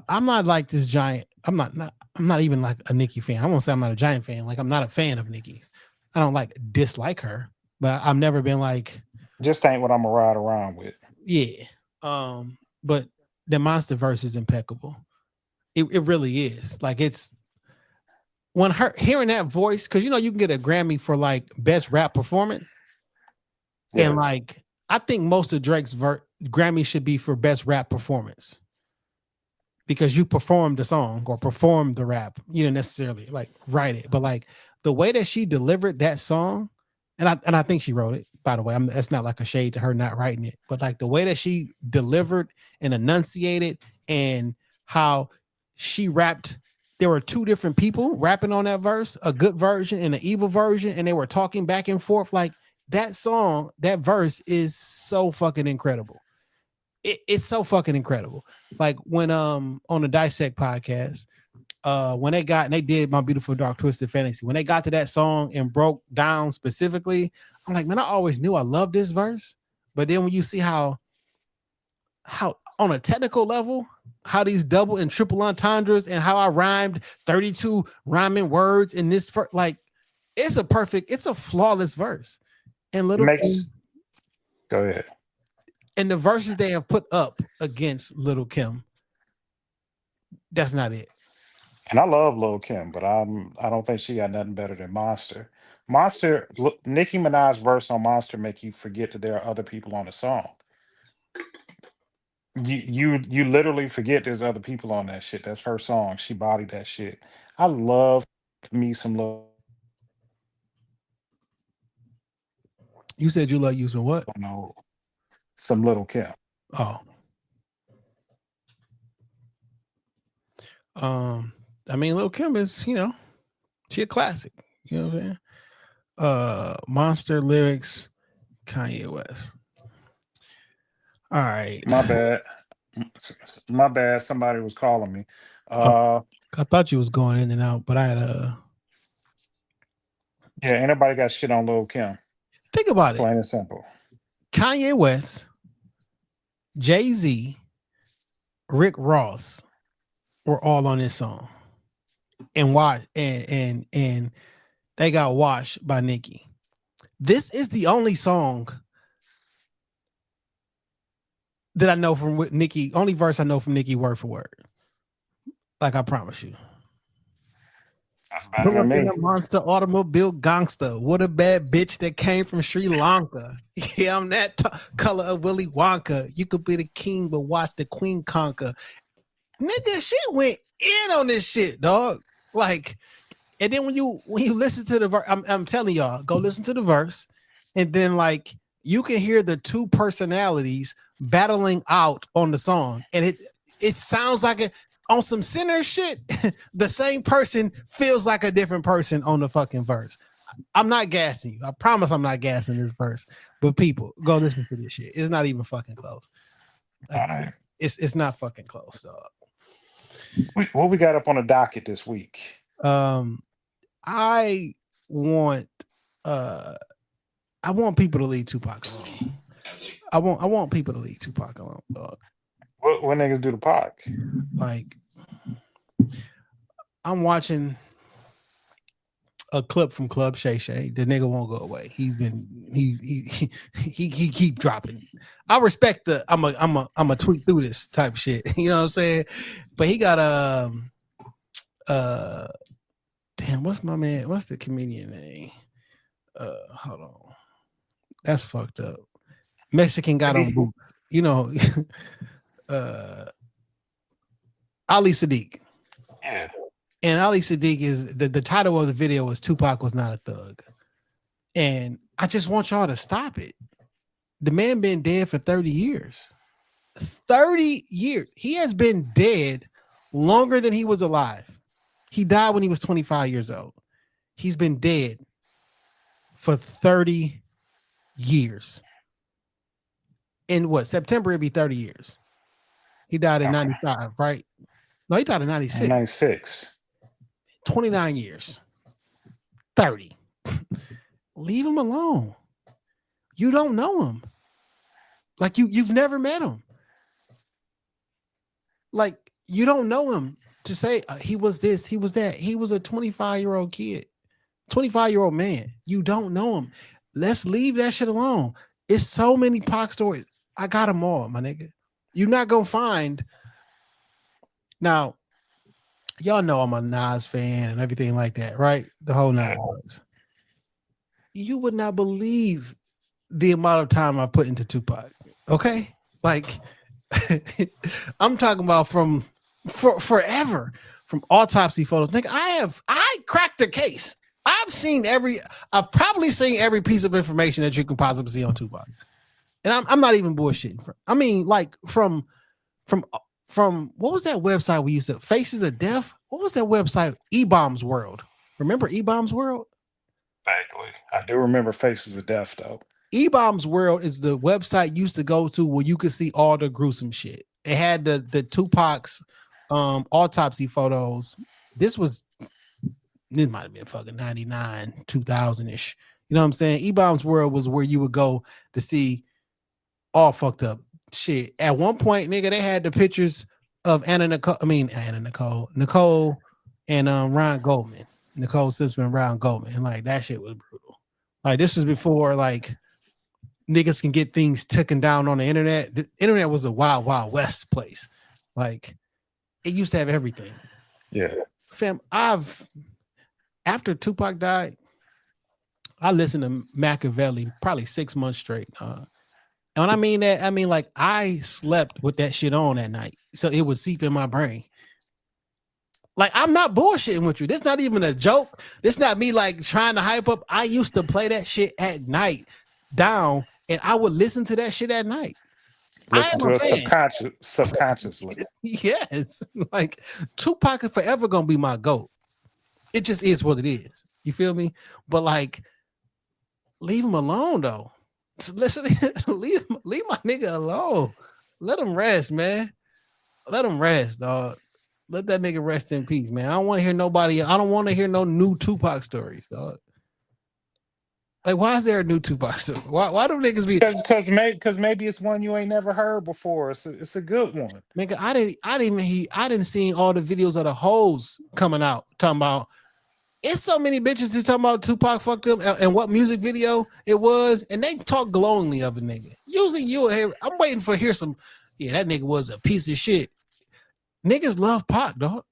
I'm not like this giant. I'm not even like a Nicki fan. I won't say I'm not a giant fan. Like I'm not a fan of Nicki's. I don't dislike her, but I've never been like. Just ain't what I'm gonna ride around with. Yeah. But the Monster verse is impeccable. It really is. Like it's when hearing that voice, because you know you can get a Grammy for like best rap performance. Yeah. And like I think most of Drake's Grammy should be for best rap performance. Because you performed the song or performed the rap, you didn't necessarily like write it, but like the way that she delivered that song, and I think she wrote it, by the way. That's not like a shade to her not writing it, but like the way that she delivered and enunciated and how she rapped. There were two different people rapping on that verse, a good version and an evil version, and they were talking back and forth. Like that song, that verse is so fucking incredible. It's so fucking incredible. Like when on the Dissect podcast, when they did My Beautiful Dark Twisted Fantasy, when they got to that song and broke down specifically, I'm like, man, I always knew I loved this verse. But then when you see how on a technical level, how these double and triple entendres and how I rhymed 32 rhyming words in this like it's a flawless verse. And go ahead. And the verses they have put up against Little Kim, that's not it. And I love Lil Kim, but I don't think she got nothing better than Monster. Nicki Minaj's verse on Monster make you forget that there are other people on the song. You literally forget there's other people on that shit. That's her song. She bodied that shit. I love me some Lil. You said you love using what? No. Some Little Kim. Oh. I mean, Little Kim is, she a classic. You know what I'm saying? Monster lyrics, Kanye West. All right. My bad. Somebody was calling me. I thought you was going in and out, but I had Yeah, ain't nobody got shit on Lil Kim. Think about it. Plain and simple. Kanye West, Jay-Z, Rick Ross were all on this song. And they got washed by Nicki. This is the only song that I know from Nicki, only verse I know from Nicki word for word. Like I promise you. That's better than me. Monster automobile gangster. What a bad bitch that came from Sri Lanka. Yeah, I'm that color of Willy Wonka. You could be the king, but watch the queen conquer. Nigga, she went in on this shit, dog. Like, and then when you listen to the verse, I'm telling y'all, go listen to the verse, and then like you can hear the two personalities battling out on the song, and it sounds like on some sinner shit, the same person feels like a different person on the fucking verse. I'm not gassing you. I promise I'm not gassing this verse. But people, go listen to this shit. It's not even fucking close. Like, it's not fucking close, dog. What we got up on the docket this week? I want people to leave Tupac alone. I want people to leave Tupac alone, dog. What niggas do to Pac? Like, I'm watching a clip from Club Shay Shay. The nigga won't go away. He keep dropping. I respect the I'm a tweet through this type shit. You know what I'm saying? But he got damn, what's the comedian name? Hold on. That's fucked up. Mexican got on boots. You know, Ali Sadiq. Yeah. And Ali Sadiq is the title of the video was Tupac Was Not a Thug. And I just want y'all to stop it. The man been dead for 30 years. 30 years. He has been dead longer than he was alive. He died when he was 25 years old. He's been dead for 30 years. In what? September, it'd be 30 years. He died in 95, right? No, he died in 96. 96. 29 years. 30. Leave him alone. You don't know him. Like you've never met him. Like you don't know him to say he was this, he was that. He was a 25-year-old kid, 25-year-old man. You don't know him. Let's leave that shit alone. It's so many Pac stories. I got them all, my nigga. You're not gonna find. Now, y'all know I'm a Nas fan and everything like that, right? The whole nine yards. You would not believe the amount of time I put into Tupac. Okay, like I'm talking about from forever, from autopsy photos. Nigga, I cracked the case. I've probably seen every piece of information that you can possibly see on Tupac. And I'm not even bullshitting. I mean, like from what was that website we used to, Faces of Death? What was that website? E-Bombs World. Remember E-Bombs World? Vaguely. I do remember Faces of Death though. E-Bombs World is the website you used to go to where you could see all the gruesome shit. It had the Tupac's autopsy photos. This might have been fucking 99, 2000-ish. You know what I'm saying? E-Bombs World was where you would go to see all fucked up shit. At one point, nigga, they had the pictures of Nicole and Ron Goldman. Nicole Simpson and Ron Goldman. And like that shit was brutal. Like this was before like niggas can get things taken down on the internet. The internet was a wild, wild west place. Like it used to have everything. Yeah. Fam, after Tupac died, I listened to Machiavelli probably 6 months straight. And when I mean that, I mean like I slept with that shit on at night. So it would seep in my brain. Like I'm not bullshitting with you. This not even a joke. This not me like trying to hype up. I used to play that shit at night down and I would listen to that shit at night. Listen to it subconsciously. Yes. Like Tupac is forever gonna be my GOAT. It just is what it is. You feel me? But like leave him alone though. Listen, leave my nigga alone. Let him rest, man. Let him rest, dog. Let that nigga rest in peace, man. I don't want to hear nobody. I don't want to hear no new Tupac stories, dog. Like, why is there a new Tupac story? Why do niggas be? Because maybe it's one you ain't never heard before. It's a good one. Nigga, I didn't see all the videos of the hoes coming out talking about. It's so many bitches who talking about Tupac fucked up and what music video it was, and they talk glowingly of a nigga. Usually you'll hear. I'm waiting for hear some. Yeah, that nigga was a piece of shit. Niggas love Pac, dog.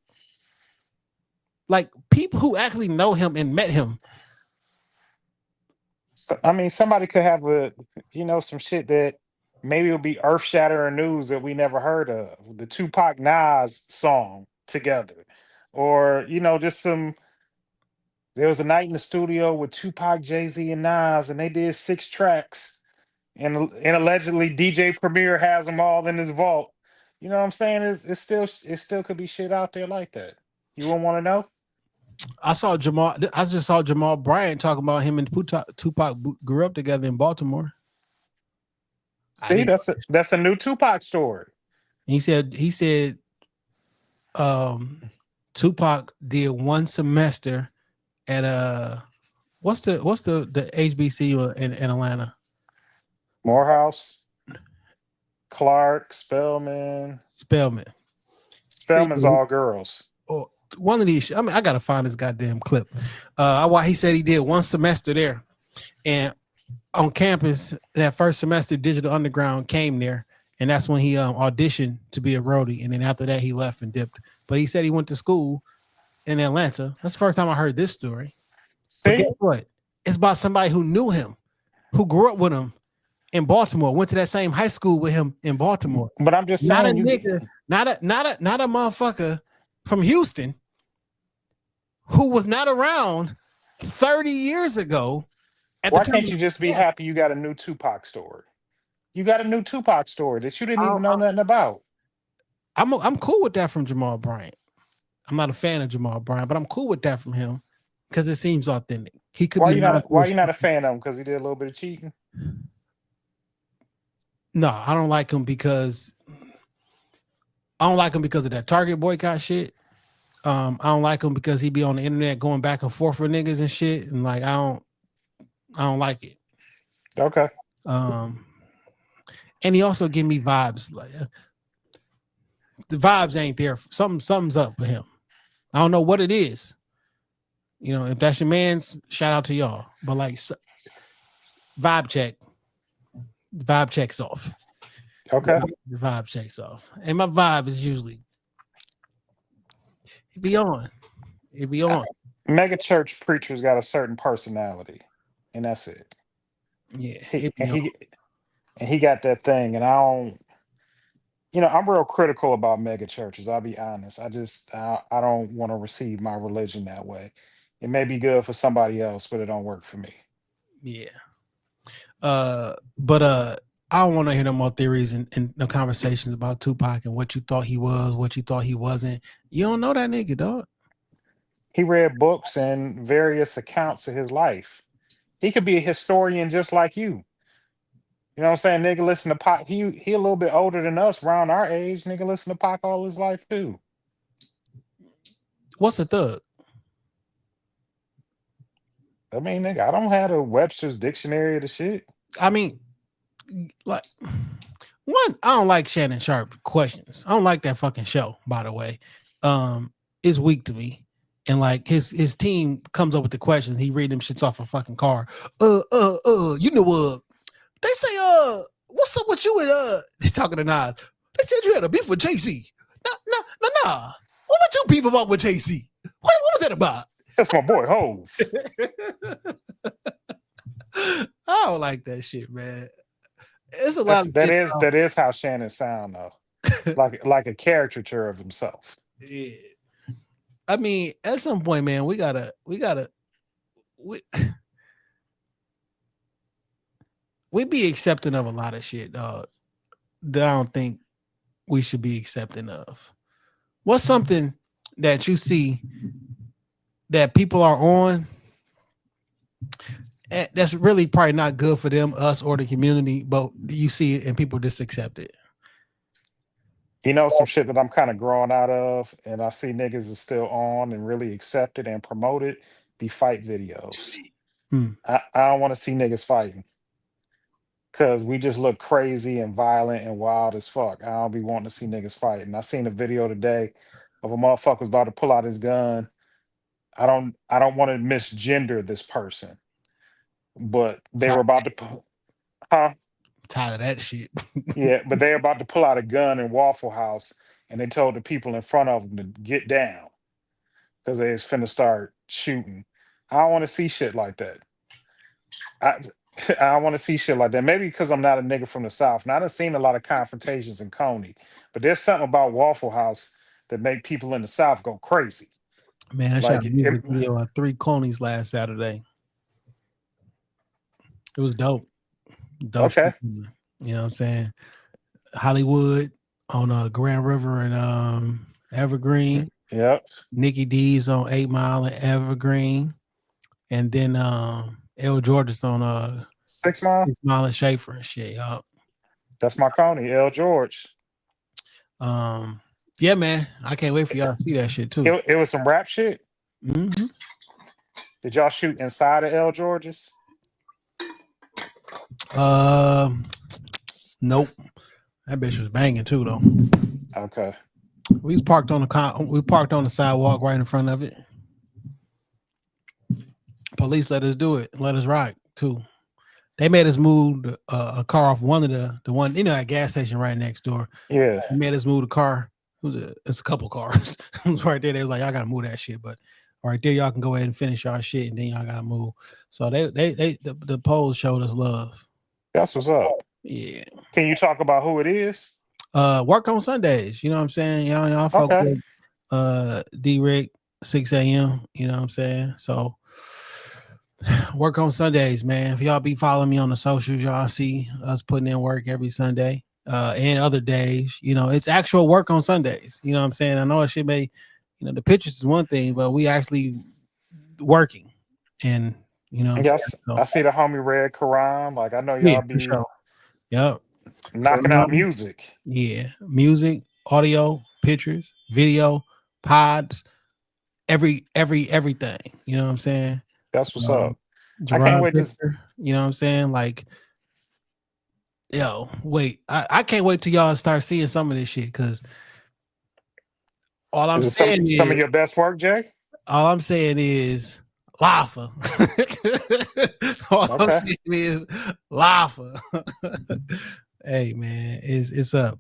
Like people who actually know him and met him. So, I mean, somebody could have some shit that maybe will be earth-shattering news that we never heard of. The Tupac Nas song together, or just some. There was a night in the studio with Tupac, Jay-Z, and Nas, and they did 6 tracks, and allegedly DJ Premier has them all in his vault. You know what I'm saying? It still could be shit out there like that. You wouldn't want to know? I just saw Jamal Bryant talking about him and Tupac grew up together in Baltimore. See, that's a new Tupac story. He said Tupac did one semester at what's the HBCU in Atlanta? Morehouse, Clark, Spelman. Spelman. Spelman's all girls. Or one of these. I mean, I gotta find this goddamn clip. He said he did one semester there, and on campus that first semester, Digital Underground came there, and that's when he auditioned to be a roadie, and then after that he left and dipped. But he said he went to school in Atlanta. That's the first time I heard this story. See, but guess what? It's about somebody who knew him, who grew up with him in Baltimore, went to that same high school with him in Baltimore. But I'm just saying, not a motherfucker from Houston who was not around 30 years ago. Why can't you just be happy you got a new Tupac story? You got a new Tupac story that you didn't even know nothing about. I'm cool with that from Jamal Bryant. I'm not a fan of Jamal Bryant, but I'm cool with that from him because it seems authentic. He could. Why you not a fan of him? Because he did a little bit of cheating. No, I don't like him because of that Target boycott shit. I don't like him because he be on the internet going back and forth with niggas and shit, and like I don't like it. Okay. And he also give me vibes like the vibes ain't there. Something's up with him. I don't know what it is. You know, if that's your man's, shout out to y'all. But like vibe checks off. Okay. The vibe checks off. And my vibe is usually it be on. Mega church preachers got a certain personality, and that's it. Yeah. He got that thing, and I don't. I'm real critical about mega churches. I'll be honest. I don't want to receive my religion that way. It may be good for somebody else, but it don't work for me. Yeah. But I don't want to hear no more theories and no conversations about Tupac and what you thought he was, what you thought he wasn't. You don't know that nigga, dog. He read books and various accounts of his life. He could be a historian just like you. You know what I'm saying? Nigga listen to Pac. He a little bit older than us, around our age. Nigga listen to Pac all his life too. What's a thug? I mean, nigga, I don't have a Webster's dictionary of the shit. I mean, like one, I don't like Shannon Sharp questions. I don't like that fucking show, by the way. It's weak to me. And like his team comes up with the questions. He read them shits off a fucking car. They say, what's up with you and he's talking to Nas. They said you had a beef with JC. Nah. What about you beef about with JC? What was that about? That's my boy Hove. I don't like that shit, man. It's a lot. That is how Shannon sound though. like a caricature of himself. Yeah. I mean, at some point, man, we gotta we be accepting of a lot of shit, dog, that I don't think we should be accepting of. What's something that you see that people are on that's really probably not good for them, us, or the community, but you see it and people just accept it? Some shit that I'm kind of growing out of, and I see niggas is still on and really accept it and promote it, be fight videos. I don't want to see niggas fighting. Because we just look crazy and violent and wild as fuck. I don't be wanting to see niggas fighting. I seen a video today of a motherfucker was about to pull out his gun. I don't want to misgender this person, but they were about to Tired of that shit. Yeah, but they're about to pull out a gun in Waffle House, and they told the people in front of them to get down because they was finna start shooting. I don't want to see shit like that. I want to see shit like that. Maybe because I'm not a nigga from the South. Now, I done seen a lot of confrontations in Coney, but there's something about Waffle House that make people in the South go crazy. Man, I shot a music video on 3 Conies last Saturday. It was dope. Okay. You know what I'm saying? Hollywood on Grand River and Evergreen. Yep. Nikki D's on 8 Mile and Evergreen. And then L. George's on 6 Mile? 6 Mile and Schaefer and shit. Yup. That's my Coney, L. George. Yeah, man, I can't wait for y'all to see that shit too. It was some rap shit. Mm-hmm. Did y'all shoot inside of L. George's? Nope. That bitch was banging too, though. Okay. We was parked on the sidewalk right in front of it. Police let us do it, let us ride too. They made us move a car off one of the one, that gas station right next door. Yeah. They made us move the car. It's a couple cars. It was right there. They was like, y'all gotta move that shit, but right there, y'all can go ahead and finish y'all shit, and then y'all gotta move. So the polls showed us love. That's what's up. Yeah. Can you talk about who it is? Work on Sundays. You know what I'm saying? Y'all fuck Okay. with D-Rick 6 a.m. You know what I'm saying? So work on Sundays, man. If y'all be following me on the socials, y'all see us putting in work every Sunday and other days. It's actual work on Sundays. You know what I'm saying? I know it shit may, the pictures is one thing, but we actually working. And, Yes, so, I see the homie Red Quran. Like, I know yeah, y'all for be sure. Yep. knocking out music. Yeah. Music, audio, pictures, video, pods, everything. You know what I'm saying? That's what's up. I Gerard can't wait to. Victor, you know what I'm saying? Like, wait, I can't wait till y'all start seeing some of this shit, because all I'm Is it some saying some of is your best work, Jay? Lafa. All I'm Okay. saying is Lafa. Hey man, it's up.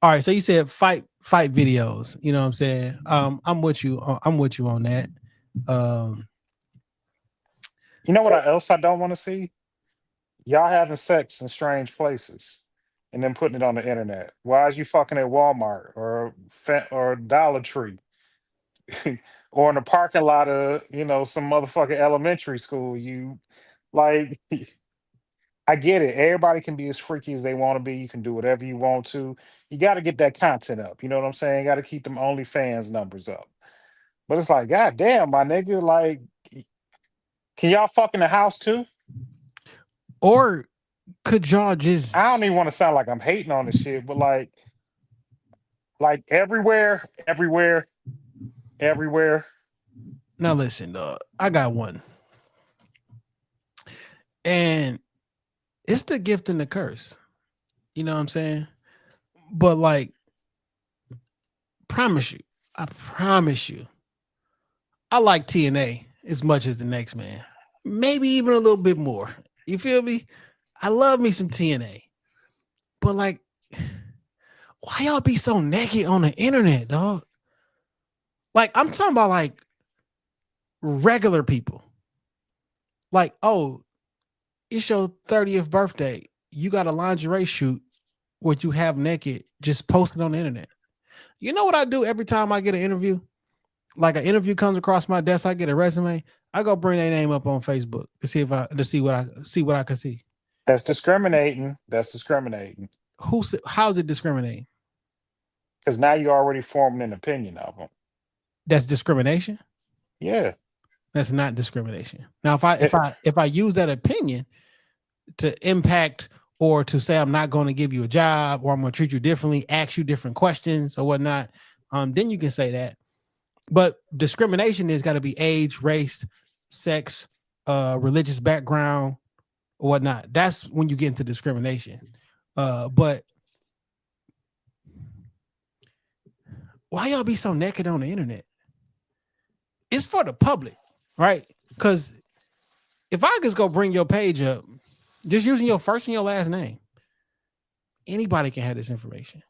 All right, so you said fight videos. You know what I'm saying? I'm with you on that. You know what else I don't want to see? Y'all having sex in strange places and then putting it on the internet. Why is you fucking at Walmart or Dollar Tree or in the parking lot of some motherfucking elementary school? You like. I get it. Everybody can be as freaky as they want to be. You can do whatever you want to. You got to get that content up. You know what I'm saying? Got to keep them OnlyFans numbers up. But it's like, God damn, my nigga, like, can y'all fuck in the house too? Or could y'all just I don't even want to sound like I'm hating on this shit, but like everywhere, everywhere, everywhere. now listen, dog. I got one. And it's the gift and the curse. You know what I'm saying? But like, I promise you, I like TNA as much as the next man. Maybe even a little bit more. You feel me? I love me some TNA. But like, why y'all be so naked on the internet, dog? Like, I'm talking about like regular people. Like, oh, it's your 30th birthday. You got a lingerie shoot what you have naked, just post it on the internet. You know what I do every time I get an interview? Like an interview comes across my desk, I get a resume. I go bring their name up on Facebook to see what I can see. That's discriminating. That's discriminating. How's it discriminating? Because now you're already forming an opinion of them. That's discrimination. Yeah. That's not discrimination. Now, if I use that opinion to impact or to say I'm not going to give you a job or I'm going to treat you differently, ask you different questions or whatnot, then you can say that. But discrimination is got to be age, race, sex, religious background, or whatnot. That's when you get into discrimination. But why y'all be so naked on the internet? It's for the public, right? Because if I just go bring your page up, just using your first and your last name, anybody can have this information.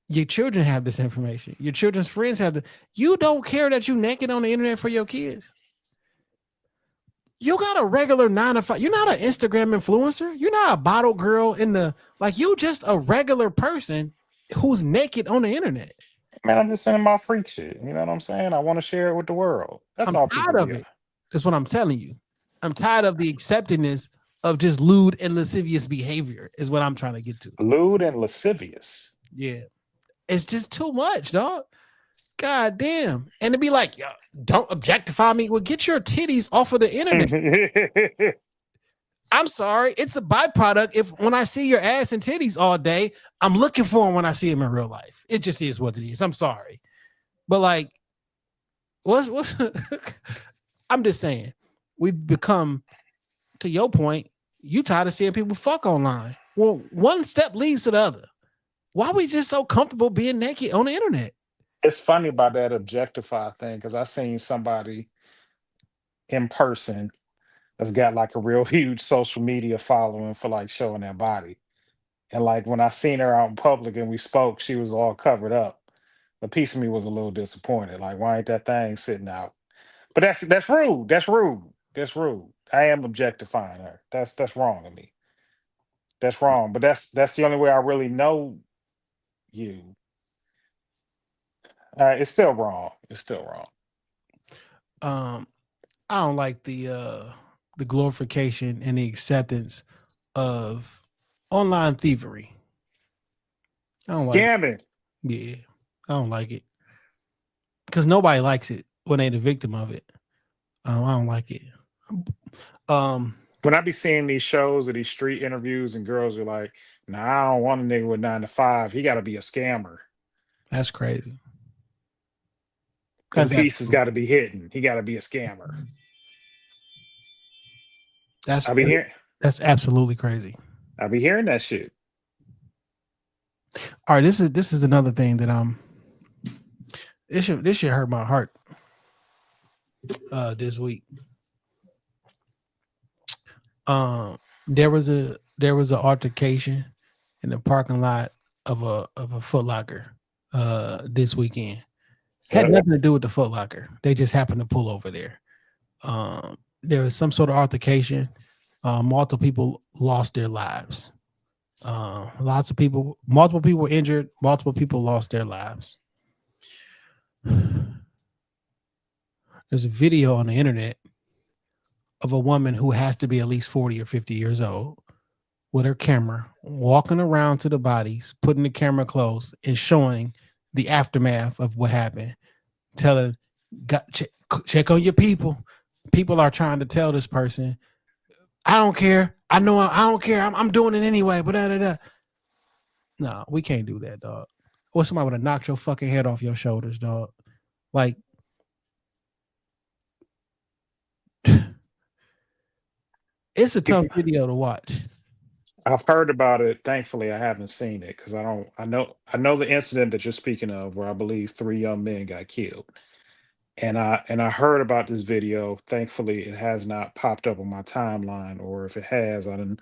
Your children have this information. Your children's friends have the. You don't care that you naked on the internet for your kids. You got a regular 9 to 5. You're not an Instagram influencer. You're not a bottle girl you just a regular person who's naked on the internet. Man, I'm just sending my freak shit. You know what I'm saying? I want to share it with the world. That's I'm all tired people of do. it. That's what I'm telling you. I'm tired of the acceptedness of just lewd and lascivious behavior is what I'm trying to get to. Lewd and lascivious. Yeah. It's just too much, dog. God damn. And to be like, yo, don't objectify me. Well, get your titties off of the internet. I'm sorry, it's a byproduct. If when I see your ass and titties all day, I'm looking for them when I see them in real life. It just is what it is. I'm sorry, but like, what's I'm just saying, we've become, to your point, you tired of seeing people fuck online. Well, one step leads to the other. Why are we just so comfortable being naked on the internet? It's funny about that objectify thing because I seen somebody in person that's got like a real huge social media following for like showing their body. And like when I seen her out in public and we spoke, she was all covered up. A piece of me was a little disappointed. Like, why ain't that thing sitting out? But that's rude. That's rude. That's rude. I am objectifying her. That's wrong of me. That's wrong. But that's the only way I really know you. It's still wrong. It's still wrong. I don't like the glorification and the acceptance of online thievery. I don't like it. Scamming. Yeah, I don't like it because nobody likes it when they're the victim of it. I don't like it. When I be seeing these shows or these street interviews and girls are like, nah, I don't want a nigga with 9 to 5. He got to be a scammer. That's crazy. That piece has got to be hidden. He got to be a scammer. That's absolutely crazy. I be hearing that shit. All right, this is another thing that this should hurt my heart this week. There was an altercation in the parking lot of a Foot Locker this weekend. Had nothing to do with the Foot Locker. They just happened to pull over there. There was some sort of altercation. Multiple people lost their lives. Multiple people were injured. Multiple people lost their lives. There's a video on the internet of a woman who has to be at least 40 or 50 years old with her camera, walking around to the bodies, putting the camera close and showing the aftermath of what happened, telling, check on your people. People are trying to tell this person, I don't care. I know I don't care. I'm doing it anyway. But no, we can't do that, dog. Or somebody would have knocked your fucking head off your shoulders, dog. Like, it's a tough video to watch. I've heard about it. Thankfully, I haven't seen it because I know the incident that you're speaking of where I believe 3 young men got killed. And I heard about this video. Thankfully, it has not popped up on my timeline, or if it has, I didn't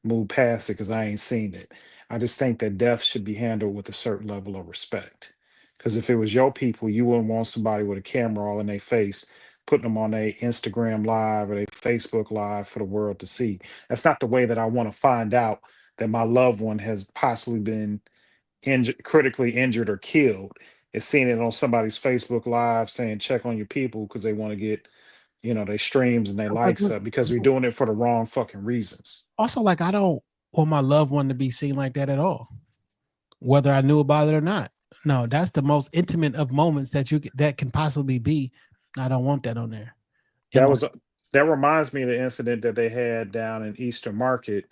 move past it because I ain't seen it. I just think that death should be handled with a certain level of respect. Because if it was your people, you wouldn't want somebody with a camera all in their face, putting them on their Instagram live or their Facebook live for the world to see. That's not the way that I want to find out that my loved one has possibly been critically injured or killed. Is seeing it on somebody's Facebook live saying check on your people because they want to get, their streams and their likes up because we're doing it for the wrong fucking reasons. Also, like, I don't want my loved one to be seen like that at all, whether I knew about it or not. No, that's the most intimate of moments that can possibly be. I don't want that on there. That reminds me of the incident that they had down in Eastern Market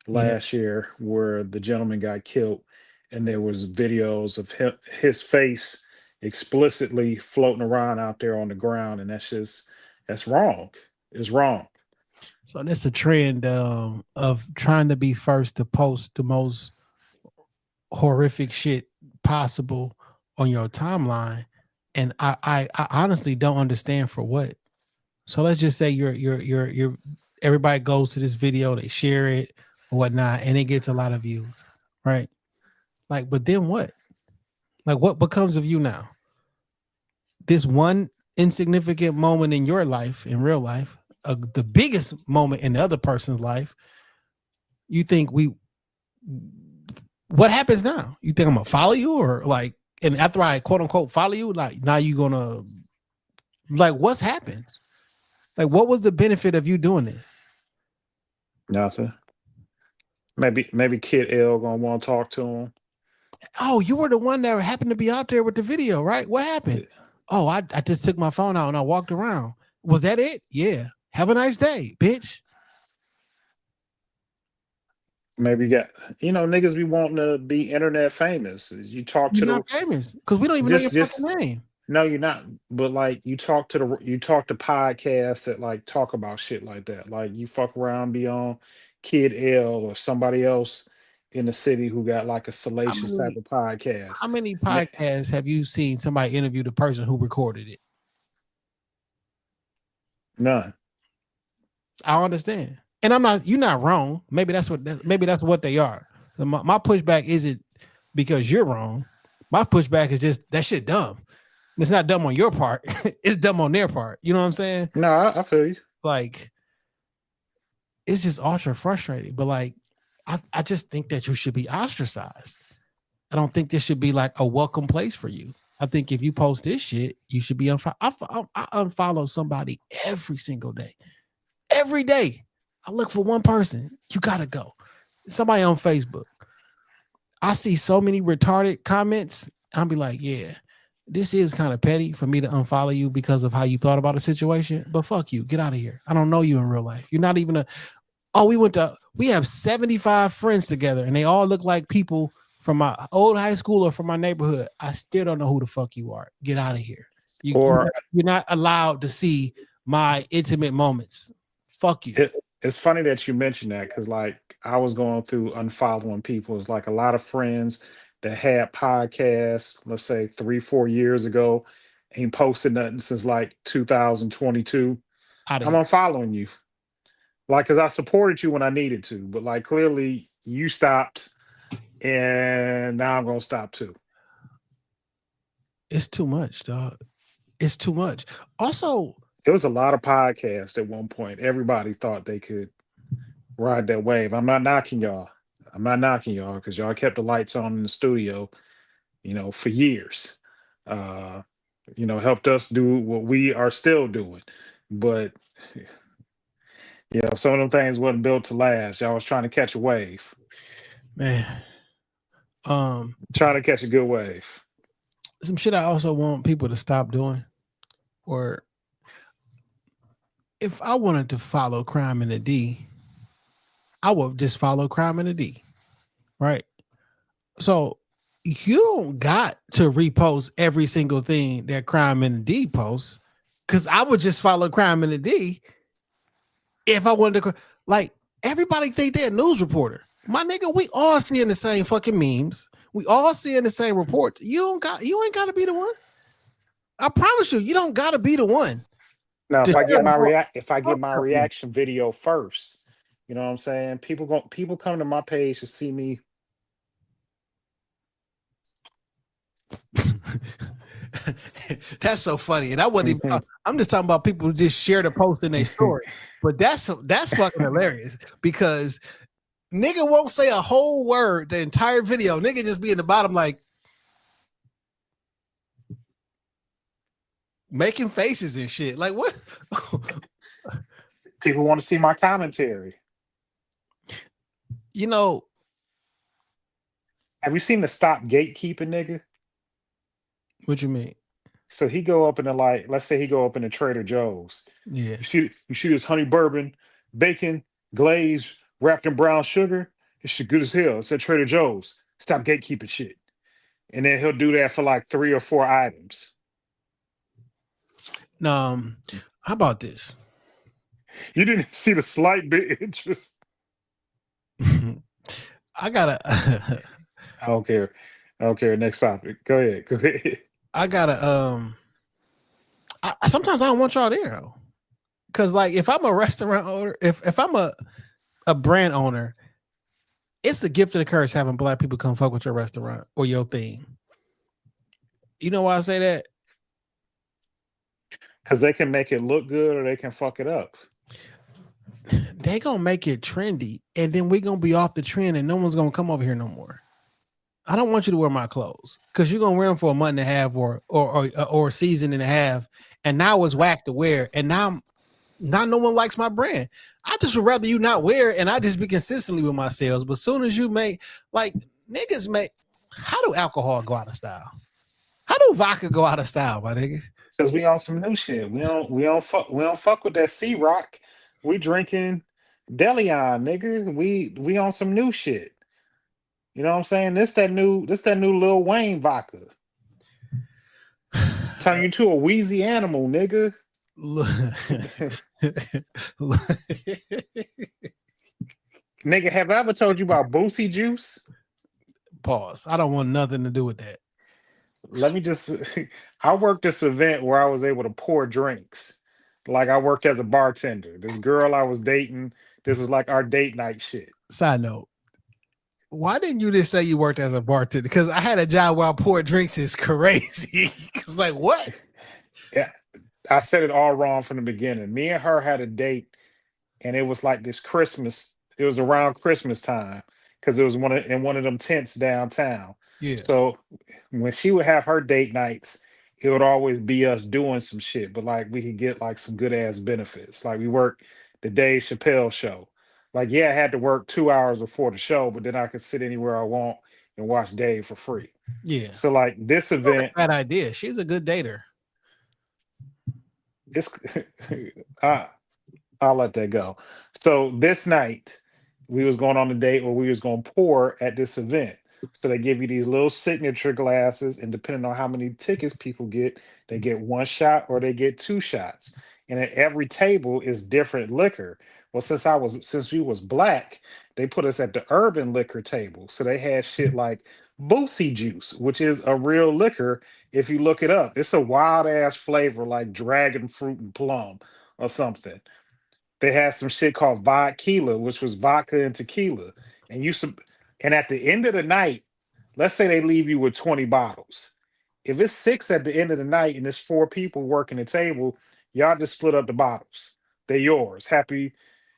last year where the gentleman got killed. And there was videos of his face explicitly floating around out there on the ground. And that's wrong. It's wrong. So that's a trend of trying to be first to post the most horrific shit possible on your timeline. And I honestly don't understand for what. So let's just say you're everybody goes to this video, they share it or whatnot, and it gets a lot of views, right? Like, but then what? Like, what becomes of you now? This one insignificant moment in your life, in real life, the biggest moment in the other person's life, you think what happens now? You think I'm gonna follow you or like, and after I quote unquote follow you, like now you gonna, like, what's happened? Like, what was the benefit of you doing this? Nothing. Maybe Kid L gonna want to talk to him. Oh, you were the one that happened to be out there with the video, right? What happened? Oh, I just took my phone out and I walked around. Was that it? Yeah. Have a nice day, bitch. Maybe you got, niggas be wanting to be internet famous. You talk You're to the not famous because we don't even know your just fucking name. no, you're not. But like you talk to podcasts that like talk about shit like that. Like you fuck around, be on Kid L or somebody else in the city who got like a How salacious type many of podcast. how many And podcasts have you seen somebody interview the person who recorded it? none. I understand, and I'm not. You're not wrong. Maybe that's what they are. My pushback isn't because you're wrong. My pushback is just that shit dumb. It's not dumb on your part. It's dumb on their part. You know what I'm saying? No, I feel you. Like, it's just ultra frustrating. But like, I just think that you should be ostracized. I don't think this should be like a welcome place for you. I think if you post this shit, you should be unfollow. I unfollow somebody every single day. Every day, I look for one person. You gotta go. Somebody on Facebook. I see so many retarded comments. I'll be like, yeah, this is kind of petty for me to unfollow you because of how you thought about a situation. But fuck you, get out of here. I don't know you in real life. You're not even we have 75 friends together, and they all look like people from my old high school or from my neighborhood. I still don't know who the fuck you are. Get out of here. Or You're not allowed to see my intimate moments. Fuck you. it's funny that you mentioned that because like I was going through unfollowing people. It's like a lot of friends that had podcasts, let's say 3-4 years ago, ain't posted nothing since like 2022. Out of I'm here. unfollowing you. Like, because I supported you when I needed to, but like clearly you stopped, and now I'm gonna stop too. It's too much, dog. It's too much. Also, There was a lot of podcasts at one point. Everybody thought they could ride that wave. I'm not knocking y'all. I'm not knocking y'all because y'all kept the lights on in the studio, for years. Helped us do what we are still doing. But some of them things wasn't built to last. Y'all was trying to catch a wave. man, Trying to catch a good wave. some shit I also want people to stop doing, or if I wanted to follow crime in the D, I would just follow crime in the D, right? So you don't got to repost every single thing that crime in the D posts, because I would just follow crime in the D if I wanted to. Like, everybody think they're a news reporter. My nigga, we all seeing the same fucking memes. We all seeing the same reports. You ain't got to be the one. I promise you, you don't got to be the one. Now, if To I get my share reaction video first, you know what I'm saying? People come to my page to see me. That's so funny, and I wasn't even. I'm just talking about people who just share the post in their story. But that's fucking hilarious because nigga won't say a whole word the entire video. Nigga just be in the bottom like making faces and shit. Like what? People want to see my commentary. Have you seen the stop gatekeeping nigga? What you mean? So he go up in let's say he go up in the Trader Joe's. Yeah. You see this honey bourbon, bacon, glaze, wrapped in brown sugar. It's shit good as hell. It's at Trader Joe's. Stop gatekeeping shit. And then he'll do that for like 3 or 4 items. How about this? You didn't see the slight bit of interest. I gotta. I don't care. Next topic. Go ahead. I gotta. Sometimes I don't want y'all there though, because like if I'm a restaurant owner, if I'm a brand owner, it's a gift of the curse having black people come fuck with your restaurant or your thing. You know why I say that? Because they can make it look good or they can fuck it up. They gonna make it trendy, and then we gonna be off the trend, and no one's gonna come over here no more. I don't want you to wear my clothes because you're gonna wear them for a month and a half or a season and a half, and now it's whack to wear, and now no one likes my brand. I just would rather you not wear it, and I just be consistently with my sales. But as soon as you make niggas make, how do alcohol go out of style? How do vodka go out of style, my nigga? Because we on some new shit. We don't fuck with that C Rock. We drinking Delion, nigga. We on some new shit. You know what I'm saying? This that new Lil Wayne vodka. Turn you to a wheezy animal, nigga. Nigga, have I ever told you about Boosie Juice? Pause. I don't want nothing to do with that. Let me just I worked this event where I was able to pour drinks. Like I worked as a bartender. This girl I was dating, this was like our date night shit. Side note. Why didn't you just say you worked as a bartender? Because I had a job where I poured drinks is crazy. It's like, what? Yeah, I said it all wrong from the beginning. Me and her had a date, and it was like this Christmas. It was around Christmas time because it was in one of them tents downtown. Yeah. So when she would have her date nights, it would always be us doing some shit, but like we could get like some good ass benefits. Like we worked the Dave Chappelle show. Like, yeah, I had to work 2 hours before the show, but then I could sit anywhere I want and watch Dave for free. Yeah. So like this event, bad idea. She's a good dater. it's I'll let that go. So this night we was going on a date where we was going to pour at this event. So they give you these little signature glasses, and depending on how many tickets people get, they get one shot or they get two shots. And at every table is different liquor. Well, since we was black, they put us at the urban liquor table. So they had shit like Boosie Juice, which is a real liquor. If you look it up, it's a wild ass flavor like dragon fruit and plum or something. They had some shit called vodka, which was vodka and tequila. And at the end of the night, let's say they leave you with 20 bottles. If it's 6 at the end of the night and there's 4 people working the table, y'all just split up the bottles. They're yours. Happy,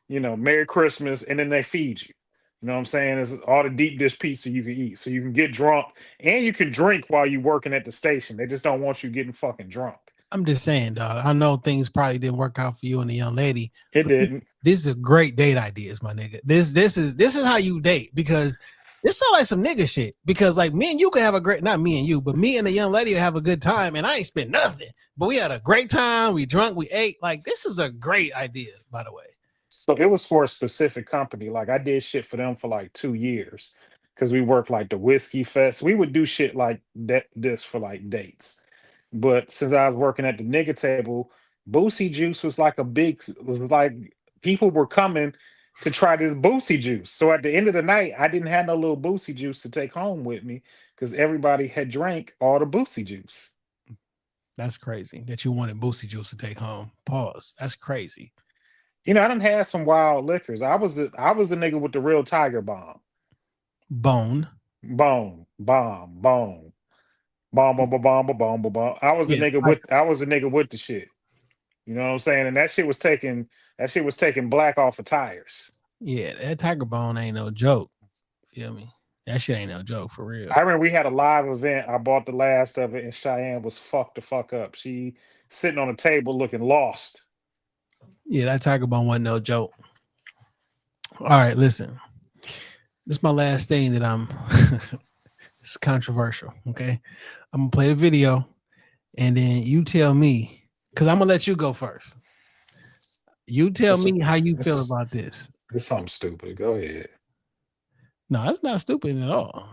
Merry Christmas, and then they feed you. You know what I'm saying? It's all the deep dish pizza you can eat. So you can get drunk and you can drink while you're working at the station. They just don't want you getting fucking drunk. I'm just saying, dog. I know things probably didn't work out for you and the young lady. It didn't. This is a great date ideas, my nigga. This is how you date, because this sounds like some nigga shit. Because like me and you can have a great, not me and you, but me and the young lady will have a good time, and I ain't spent nothing. But we had a great time. We drunk, we ate. Like, this is a great idea, by the way. So it was for a specific company. Like I did shit for them for like 2 years because we worked like the Whiskey Fest. We would do shit like this for like dates. But since I was working at the nigga table, Boosie Juice was like people were coming to try this Boosie Juice. So at the end of the night, I didn't have no little Boosie Juice to take home with me because everybody had drank all the Boosie Juice. That's crazy that you wanted Boosie Juice to take home. Pause. That's crazy. I done had some wild liquors. I was the nigga with the real Tiger Bomb. Bomb. Bomb. I was the nigga with the shit. You know what I'm saying? And that shit was taking black off of tires. Yeah, that Tiger Bone ain't no joke. You know what I mean? That shit ain't no joke for real. I remember we had a live event. I bought the last of it, and Cheyenne was fucked the fuck up. She sitting on a table looking lost. Yeah, that Tiger Bone wasn't no joke. All right, listen. This is my last thing that I'm it's controversial. Okay. I'm gonna play the video and then you tell me, because I'm gonna let you go first. You tell me how you feel about this. It's something stupid. Go ahead. No, that's not stupid at all.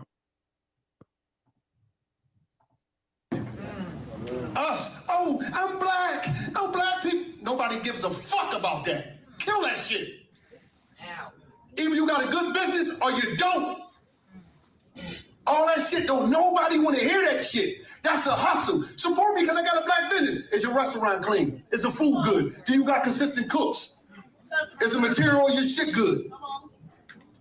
Us. Oh, I'm black. Oh, black people. Nobody gives a fuck about that. Kill that shit. Ow. Either you got a good business or you don't. All that shit, don't nobody want to hear that shit. That's a hustle. Support me because I got a black business. Is your restaurant clean? Is the food good? Do you got consistent cooks? Is the material of your shit good?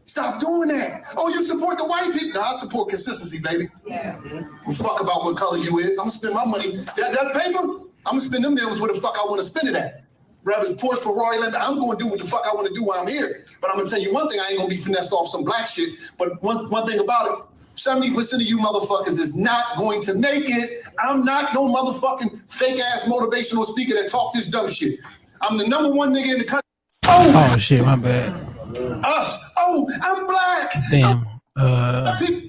Stop doing that. Oh, you support the white people? No, I support consistency, baby. Yeah. Fuck about what color you is. I'm gonna spend my money. That paper, I'm gonna spend them deals where the fuck I want to spend it at. Rather it's Porsche, Ferrari, Land, I'm gonna do what the fuck I want to do while I'm here. But I'm gonna tell you one thing, I ain't gonna be finessed off some black shit. But one thing about it, 70% of you motherfuckers is not going to make it. I'm not no motherfucking fake ass motivational speaker that talk this dumb shit. I'm the number one nigga in the country. Oh shit, my bad. Us. Oh, I'm black. Damn.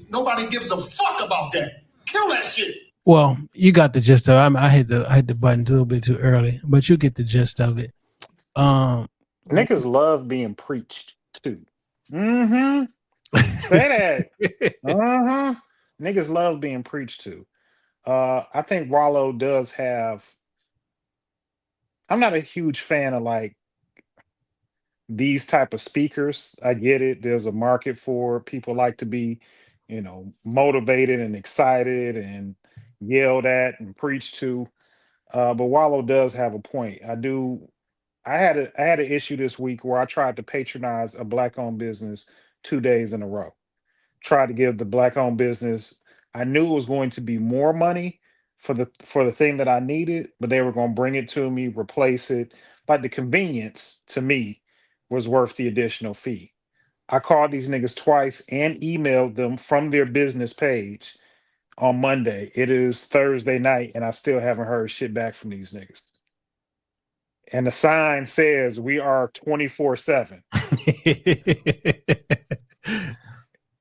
Nobody gives a fuck about that. Kill that shit. Well, you got the gist of it. I hit the button a little bit too early, but you get the gist of it. Niggas love being preached to. Mm-hmm. Say that. Uh-huh. Niggas love being preached to. I think Wallow does have. I'm not a huge fan of like these type of speakers. I get it. There's a market for it. People like to be, motivated and excited and yelled at and preached to. But Wallow does have a point. I do. I had an issue this week where I tried to patronize a black owned business 2 days in a row. Tried to give the black owned business. I knew it was going to be more money for the thing that I needed, but they were going to bring it to me, replace it. Like the convenience to me was worth the additional fee. I called these niggas twice and emailed them from their business page on Monday. It is Thursday night, and I still haven't heard shit back from these niggas. And the sign says we are 24/7.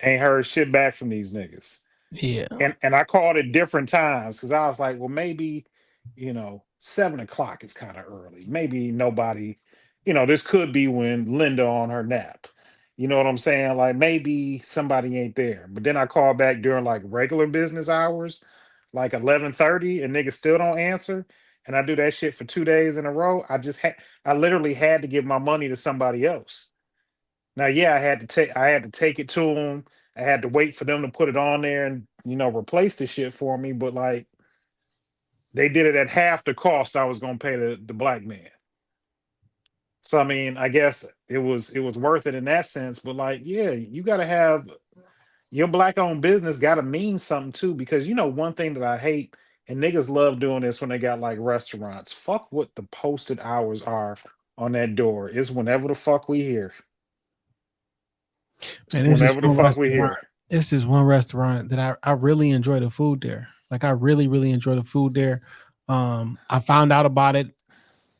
Ain't heard shit back from these niggas. Yeah. And I called at different times because I was like, well, maybe, 7 o'clock is kind of early. Maybe nobody, this could be when Linda on her nap. You know what I'm saying? Like maybe somebody ain't there. But then I called back during like regular business hours, like 11:30, and niggas still don't answer. And I do that shit for 2 days in a row. I literally had to give my money to somebody else. Now, yeah, I had to take it to them. I had to wait for them to put it on there and replace the shit for me. But like, they did it at half the cost I was gonna pay the black man. So I mean, I guess it was worth it in that sense. But like, yeah, you gotta have your black owned business gotta mean something too. Because one thing that I hate, and niggas love doing this when they got like restaurants. Fuck what the posted hours are on that door. It's whenever the fuck we here. Man, Whenever the fuck we here. It's just one restaurant that I really enjoy the food there. Like I really, really enjoy the food there. I found out about it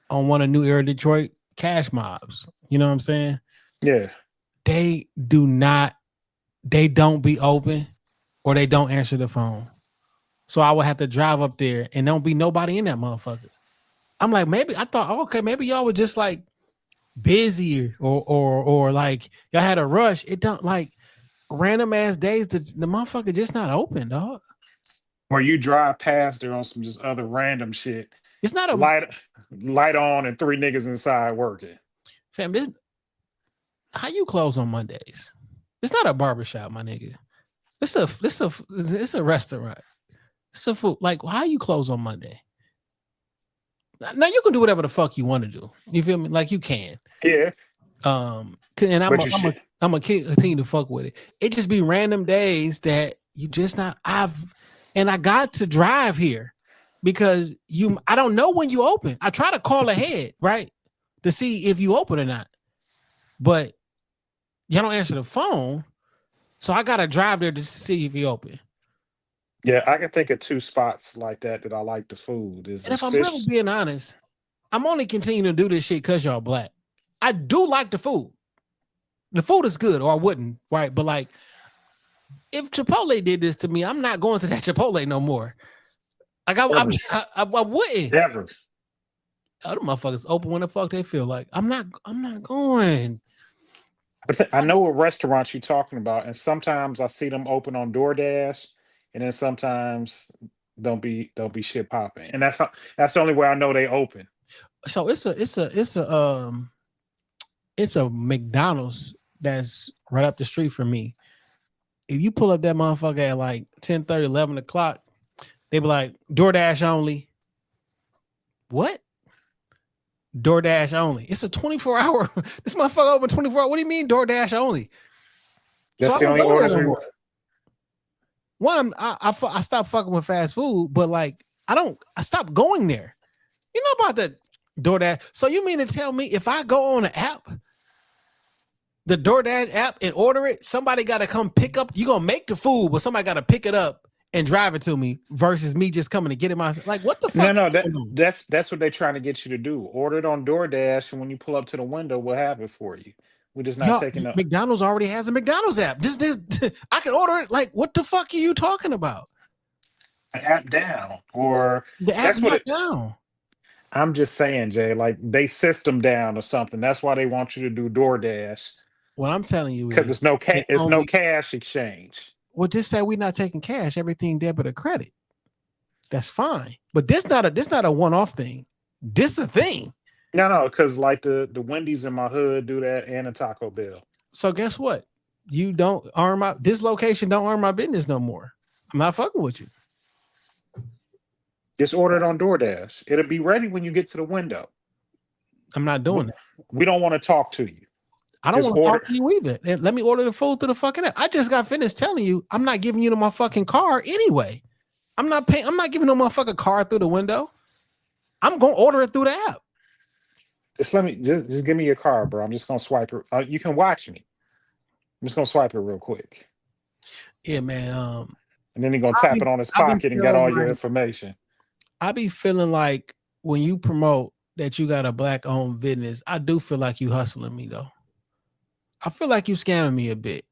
on one of New Era Detroit cash mobs. You know what I'm saying? Yeah. They don't be open or they don't answer the phone. So I would have to drive up there and don't be nobody in that motherfucker. I'm like, maybe I thought, okay, maybe y'all were just like busy or like y'all had a rush. It don't like random ass days that the motherfucker just not open, dog. Or you drive past there on some just other random shit. It's not a light on and 3 niggas inside working. Fam, how you close on Mondays? It's not a barbershop, my nigga. It's a restaurant. It's a food. Like, how you close on Monday? Now you can do whatever the fuck you want to do. You feel me? Like you can. Yeah. And I'm gonna continue to fuck with it. It just be random days that you just not. I got to drive here because I don't know when you open. I try to call ahead, right, to see if you open or not, but y'all don't answer the phone, so I gotta drive there to see if you open. Yeah, I can think of 2 spots like that I like the food. And if I'm really being honest, I'm only continuing to do this shit because y'all black. I do like the food. The food is good, or I wouldn't, right? But like, if Chipotle did this to me, I'm not going to that Chipotle no more. Like I wouldn't. Never. Other motherfuckers open when the fuck they feel like. I'm not going. I know what restaurants you're talking about, and sometimes I see them open on DoorDash, and then sometimes don't be shit popping, and that's the only way I know they open. So it's a McDonald's that's right up the street from me. If you pull up that motherfucker at like 10:30, 11 o'clock, they be like, DoorDash only. What? DoorDash only. It's a 24-hour. This motherfucker open 24 hours. What do you mean DoorDash only? That's the only orders. I stopped fucking with fast food, but like I stopped going there. You know about the DoorDash. So you mean to tell me if I go on an app, the DoorDash app, and order it, somebody got to come pick up. You gonna make the food, but somebody got to pick it up and drive it to me versus me just coming to get it myself. Like what the fuck? No, that's what they're trying to get you to do. Order it on DoorDash, and when you pull up to the window, we'll have it for you. We're just not taking up. McDonald's already has a McDonald's app. This I can order it. Like what the fuck are you talking about? The app down or the app not down. I'm just saying, Jay, like they system down or something. That's why they want you to do DoorDash What I'm telling you because is, it's no cash exchange. well, just say we're not taking cash, everything debit or credit. That's fine. But this not a one-off thing. This a thing. No, because like the Wendy's in my hood do that and a Taco Bell. So guess what? You don't arm my this location don't earn my business no more. I'm not fucking with you. Just order it on DoorDash. It'll be ready when you get to the window. I'm not doing that. We don't want to talk to you. I don't Just want to talk to you either. Let me order the food through the fucking app. I just got finished telling you I'm not giving you my fucking car anyway. I'm not paying. I'm not giving no motherfucking car through the window. I'm gonna order it through the app. Just give me your card, bro. I'm just gonna swipe it. You can watch me. I'm just gonna swipe it real quick. Yeah, man. And then he's gonna tap it on his pocket and get all your information. I be feeling like when you promote that you got a black-owned business, I do feel like you hustling me though. I feel like you scamming me a bit.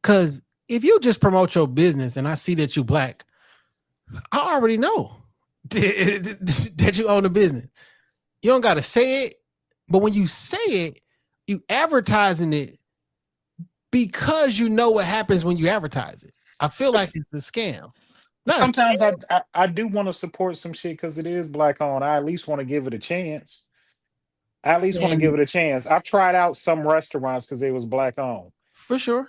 Cause if you just promote your business and I see that you black, I already know that you own a business. You don't gotta say it, but when you say it, you advertising it because you know what happens when you advertise it. I feel like it's a scam. Sometimes I do want to support some shit because it is black owned. I at least want to give it a chance. I've tried out some restaurants because they was black owned. For sure.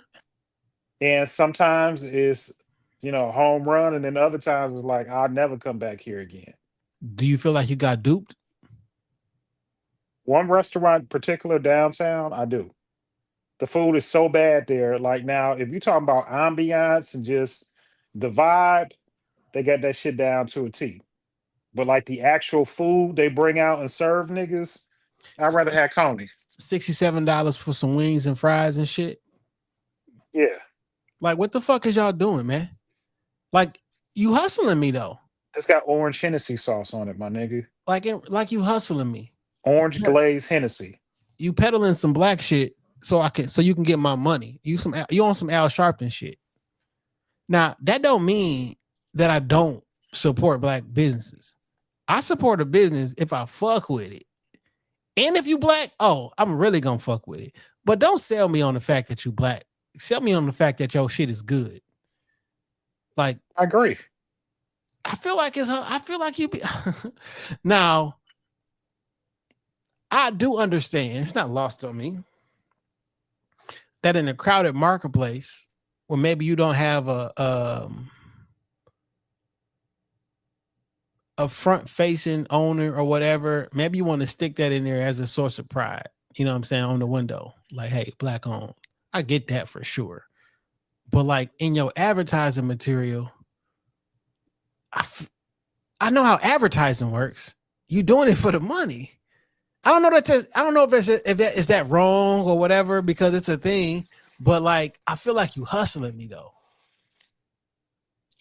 And sometimes it's, home run. And then other times it's like, I'll never come back here again. Do you feel like you got duped? One restaurant, particular downtown, I do. The food is so bad there. Like now, if you're talking about ambiance and just the vibe, they got that shit down to a T. But like the actual food they bring out and serve niggas, I'd rather have Coney. $67 for some wings and fries and shit. Yeah. Like, what the fuck is y'all doing, man? Like, you hustling me though. It's got orange Hennessy sauce on it, my nigga. Like you hustling me. Orange glazed Hennessy. You peddling some black shit so you can get my money. You on some Al Sharpton shit. Now, that don't mean that I don't support black businesses. I support a business if I fuck with it. And if you black, I'm really gonna fuck with it. But don't sell me on the fact that you black. Sell me on the fact that your shit is good. Like, I agree. I feel like you be now. I do understand. It's not lost on me that in a crowded marketplace where maybe you don't have a front-facing owner or whatever, maybe you want to stick that in there as a source of pride. You know what I'm saying? On the window, like, hey, black owned. I get that for sure. But like in your advertising material, I know how advertising works. You're doing it for the money. I don't know if that is that wrong or whatever because it's a thing. But like, I feel like you hustling me though,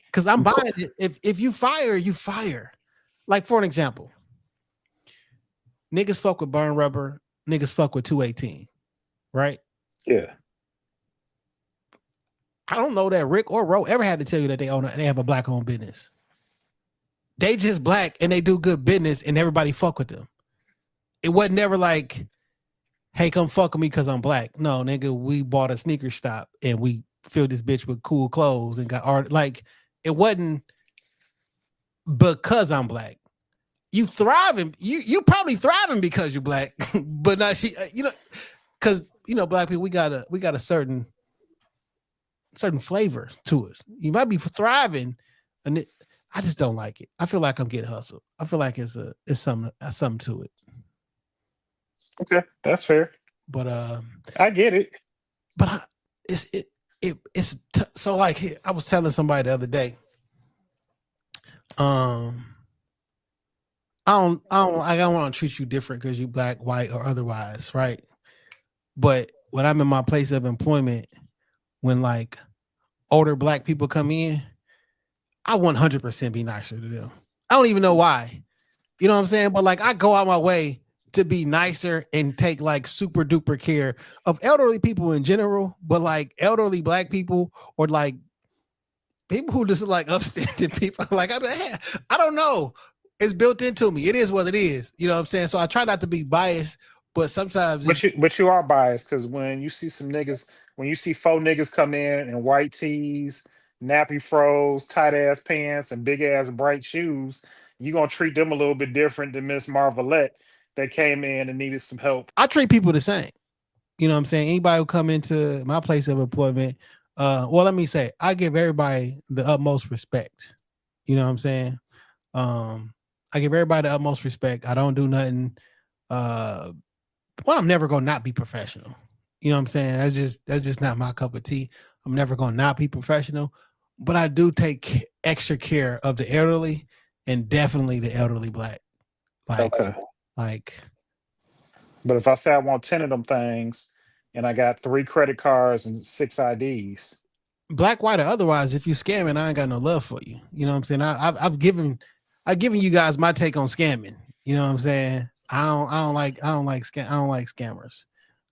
because I'm buying it. If you fire, you fire. Like for an example, niggas fuck with burn rubber. Niggas fuck with 218, right? Yeah. I don't know that Rick or Ro ever had to tell you that they have a black owned business. They just black and they do good business and everybody fuck with them. It wasn't never like, hey, come fuck with me because I'm black. No, nigga, we bought a sneaker shop and we filled this bitch with cool clothes and got art. Like, it wasn't because I'm black. You thriving. You probably thriving because you're black, but not because black people we got a certain flavor to us. You might be thriving, and I just don't like it. I feel like I'm getting hustled. I feel like it's something to it. Okay, that's fair. But I get it. But so like I was telling somebody the other day. I don't want to treat you different because you black, white, or otherwise, right? But when I'm in my place of employment, when like older black people come in, I 100% be nicer to them. I don't even know why. You know what I'm saying? But like I go out my way to be nicer and take like super duper care of elderly people in general, but like elderly black people or like people who just like upstanding people. Like I don't know. It's built into me. It is what it is. You know what I'm saying? So I try not to be biased, but sometimes But you are biased because when you see some niggas, when you see four niggas come in white tees, nappy froze, tight ass pants, and big ass bright shoes, you gonna treat them a little bit different than Miss Marvelette that came in and needed some help. I treat people the same. You know what I'm saying? Anybody who come into my place of employment, well, let me say, I give everybody the utmost respect. You know what I'm saying? I give everybody the utmost respect. I don't do nothing. I'm never gonna not be professional. You know what I'm saying? That's just not my cup of tea. I'm never gonna not be professional, but I do take extra care of the elderly and definitely the elderly black. Okay. Like. But if I say I want 10 of them things and I got 3 credit cards and 6 IDs. Black, white, or otherwise, if you scamming, I ain't got no love for you. You know what I'm saying? I've given you guys my take on scamming. You know what I'm saying? I don't like scammers.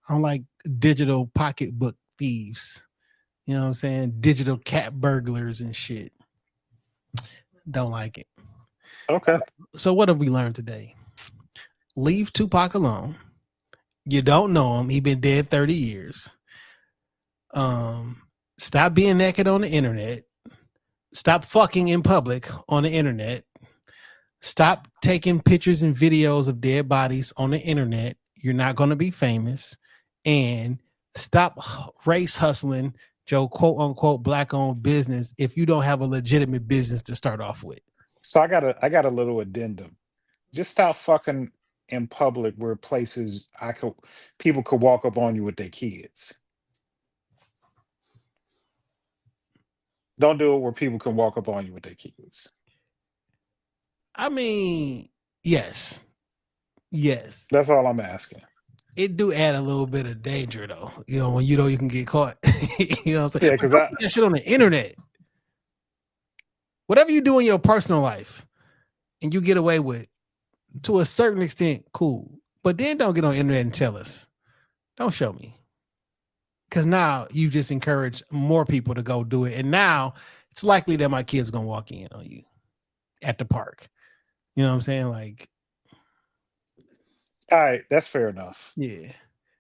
I don't like digital pocketbook thieves. You know what I'm saying? Digital cat burglars and shit. Don't like it. Okay. So what have we learned today? Leave Tupac alone. You don't know him. He been dead 30 years. Stop being naked on the internet. Stop fucking in public on the internet. Stop taking pictures and videos of dead bodies on the internet. You're not going to be famous. And stop race hustling your quote unquote black owned business if you don't have a legitimate business to start off with. So I got a little addendum. Just stop fucking in public where places people could walk up on you with their kids. Don't do it where people can walk up on you with their kids. I mean, yes. That's all I'm asking. It do add a little bit of danger though. You know, when you know you can get caught. You know what I'm saying? Yeah, because that shit on the internet. Whatever you do in your personal life and you get away with, to a certain extent, cool. But then don't get on the internet and tell us. Don't show me. Because now you just encourage more people to go do it. And now it's likely that my kids are going to walk in on you at the park. You know what I'm saying? Like. All right, that's fair enough. Yeah.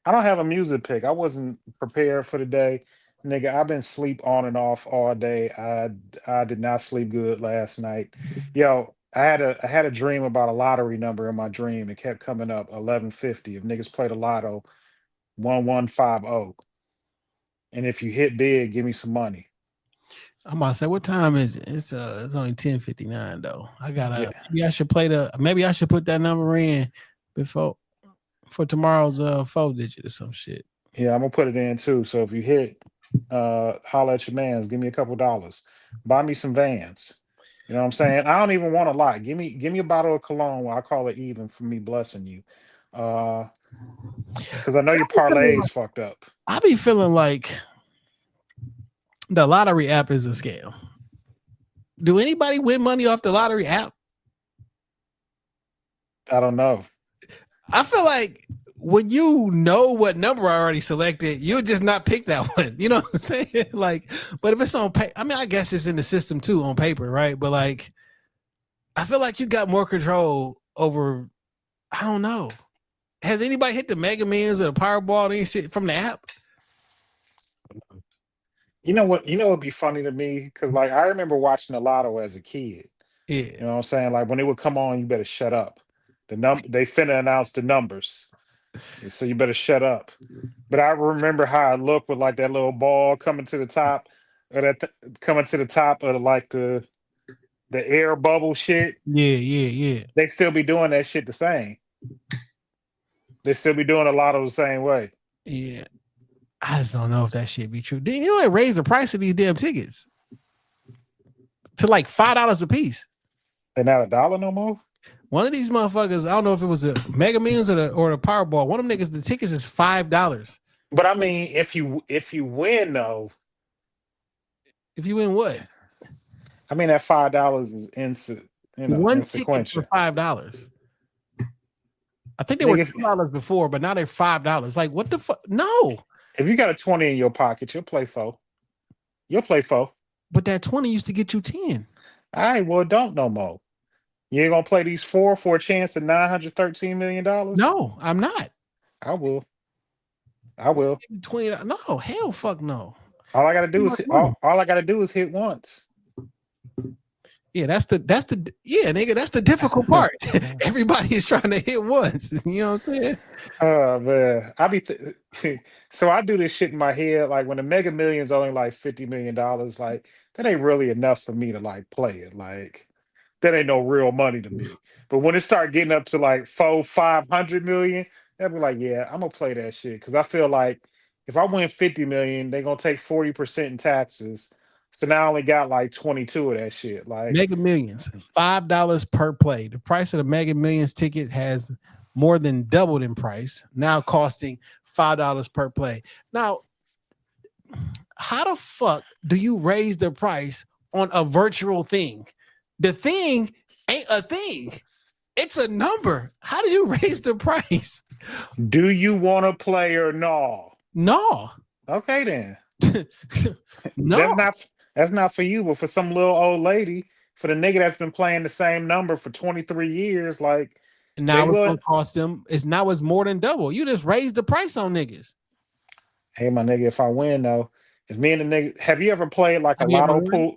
I don't have a music pick. I wasn't prepared for the day. Nigga, I've been sleep on and off all day. I did not sleep good last night. Yo, I had a dream about a lottery number in my dream. It kept coming up 1150. If niggas play the lotto, 1150. And if you hit big, give me some money. I'm about to say, what time is it? It's only 10:59 though. Maybe I should put that number in before for tomorrow's 4-digit or some shit. Yeah, I'm gonna put it in too. So if you hit, holla at your mans, give me a couple dollars. Buy me some Vans. You know what I'm saying? I don't even want a lot. Give me a bottle of cologne. Where I call it even for me blessing you. Because I know your parlay is fucked up. I be feeling like the lottery app is a scam. Do anybody win money off the lottery app? I don't know. I feel like when you know what number I already selected, you'll just not pick that one. You know what I'm saying? Like, but if it's on paper, I mean, I guess it's in the system too on paper, right? But like, I feel like you got more control over, I don't know. Has anybody hit the Mega Millions or the Powerball or any shit from the app? You know what? You know what'd be funny to me? Because like I remember watching the lotto as a kid. Yeah. You know what I'm saying? Like when it would come on, you better shut up. They finna announce the numbers. So you better shut up. But I remember how I looked with like that little ball coming to the top, or coming to the top of like the air bubble shit. Yeah. They still be doing that shit the same. They still be doing a lotto the same way. Yeah. I just don't know if that shit be true. Did you know they raised the price of these damn tickets to like $5 a piece? They're not $1 no more. One of these motherfuckers, I don't know if it was a Mega Millions or the Powerball. One of them niggas, the tickets is $5. But I mean, if you win though, if you win what? I mean that $5 is one insequential. ticket for $5. I think they were $2 before, but now they're $5. Like what the fuck? No. If you got a 20 in your pocket, you'll play 4. You'll play 4. But that 20 used to get you 10. All right, well, don't no more. You ain't gonna play these four for a chance at $913 million? No, I'm not. I will. I will. $20. No, hell, fuck no. All I gotta do Too is much money. all I gotta do is hit once. Yeah, that's the nigga. That's the difficult part. Everybody is trying to hit once. You know what I'm saying? Man, so I do this shit in my head. Like when the Mega Millions only like $50 million, like that ain't really enough for me to like play it. Like that ain't no real money to me. But when it start getting up to like 500 million, they'll be like, yeah, I'm gonna play that shit because I feel like if I win 50 million, they're gonna take 40% in taxes. So now I only got like 22 of that shit. Like, Mega Millions, $5 per play. The price of the Mega Millions ticket has more than doubled in price, now costing $5 per play. Now, how the fuck do you raise the price on a virtual thing? The thing ain't a thing. It's a number. How do you raise the price? do you want to play or no? No. Okay, then. No. That's not for you, but for some little old lady, for the nigga that's been playing the same number for 23 years, like Now it's gonna cost them. It's more than double. You just raised the price on niggas. Hey, my nigga, if I win though, if me and the nigga, have you ever played like a lotto pool?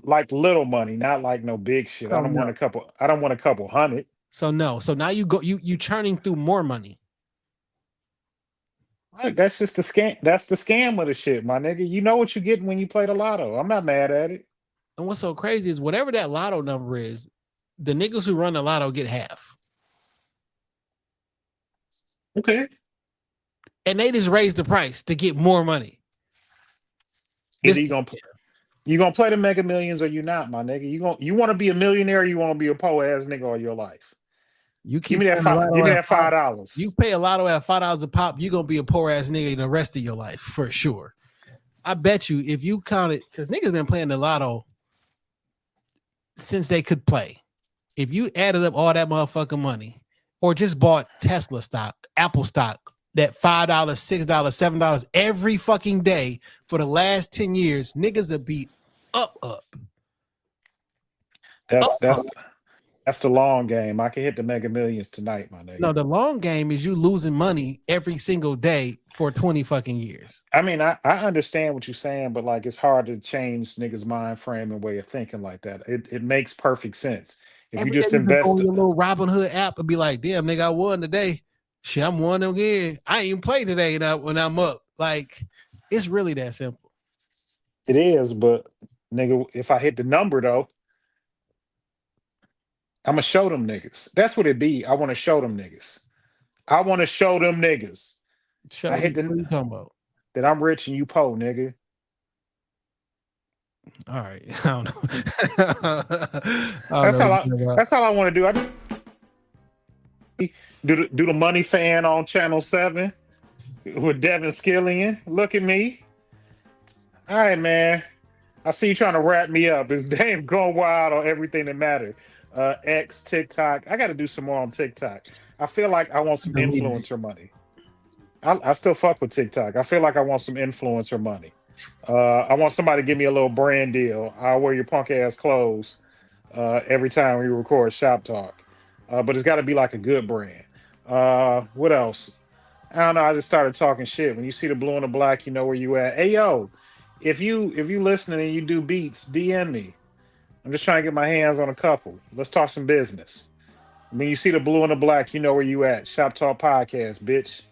Like little money, not like no big shit. I don't want a couple hundred. So no. So now you churning through more money. Like, that's just the scam. That's the scam of the shit, my nigga. You know what you get when you play the lotto. I'm not mad at it. And what's so crazy is whatever that lotto number is, the niggas who run the lotto get half. Okay. And they just raise the price to get more money. Either you gonna play the Mega Millions or you not, my nigga. You want to be a millionaire or you want to be a poor ass nigga all your life. You give me that $5. You pay a lotto at $5 a pop, you're gonna be a poor ass nigga the rest of your life for sure. I bet you if you count it, because niggas been playing the lotto since they could play. If you added up all that motherfucking money, or just bought Tesla stock, Apple stock, that $5, $6, $7 every fucking day for the last 10 years, niggas will be up. That's the long game. I can hit the Mega Millions tonight, my nigga. No, the long game is you losing money every single day for 20 fucking years. I mean, I understand what you're saying, but like it's hard to change niggas' mind frame and way of thinking like that. It makes perfect sense. If you just invest on your little Robinhood app and be like, damn, nigga, I won today. Shit, I'm one again. I ain't even played today when I'm up. Like, it's really that simple. It is, but nigga, if I hit the number though, I'm gonna show them niggas. That's what it be. I want to show them niggas. I want to show them niggas. I hit the what are you talking about? That I'm rich and you poor, nigga. All right. I don't know. That's all I want to do. I do the Money Fan on Channel 7 with Devin Skillian. Look at me. All right, man. I see you trying to wrap me up. It's damn going wild on everything that matters. X, TikTok. I got to do some more on TikTok. I feel like I want some influencer money. I still fuck with TikTok. I feel like I want some influencer money. I want somebody to give me a little brand deal. I'll wear your punk ass clothes every time we record Shop Talk. But it's got to be like a good brand. What else? I don't know. I just started talking shit. When you see the blue and the black, you know where you at. Hey, yo, if you listening and you do beats, DM me. I'm just trying to get my hands on a couple. Let's talk some business. When you see the blue and the black, you know where you at. Shop Talk Podcast, bitch.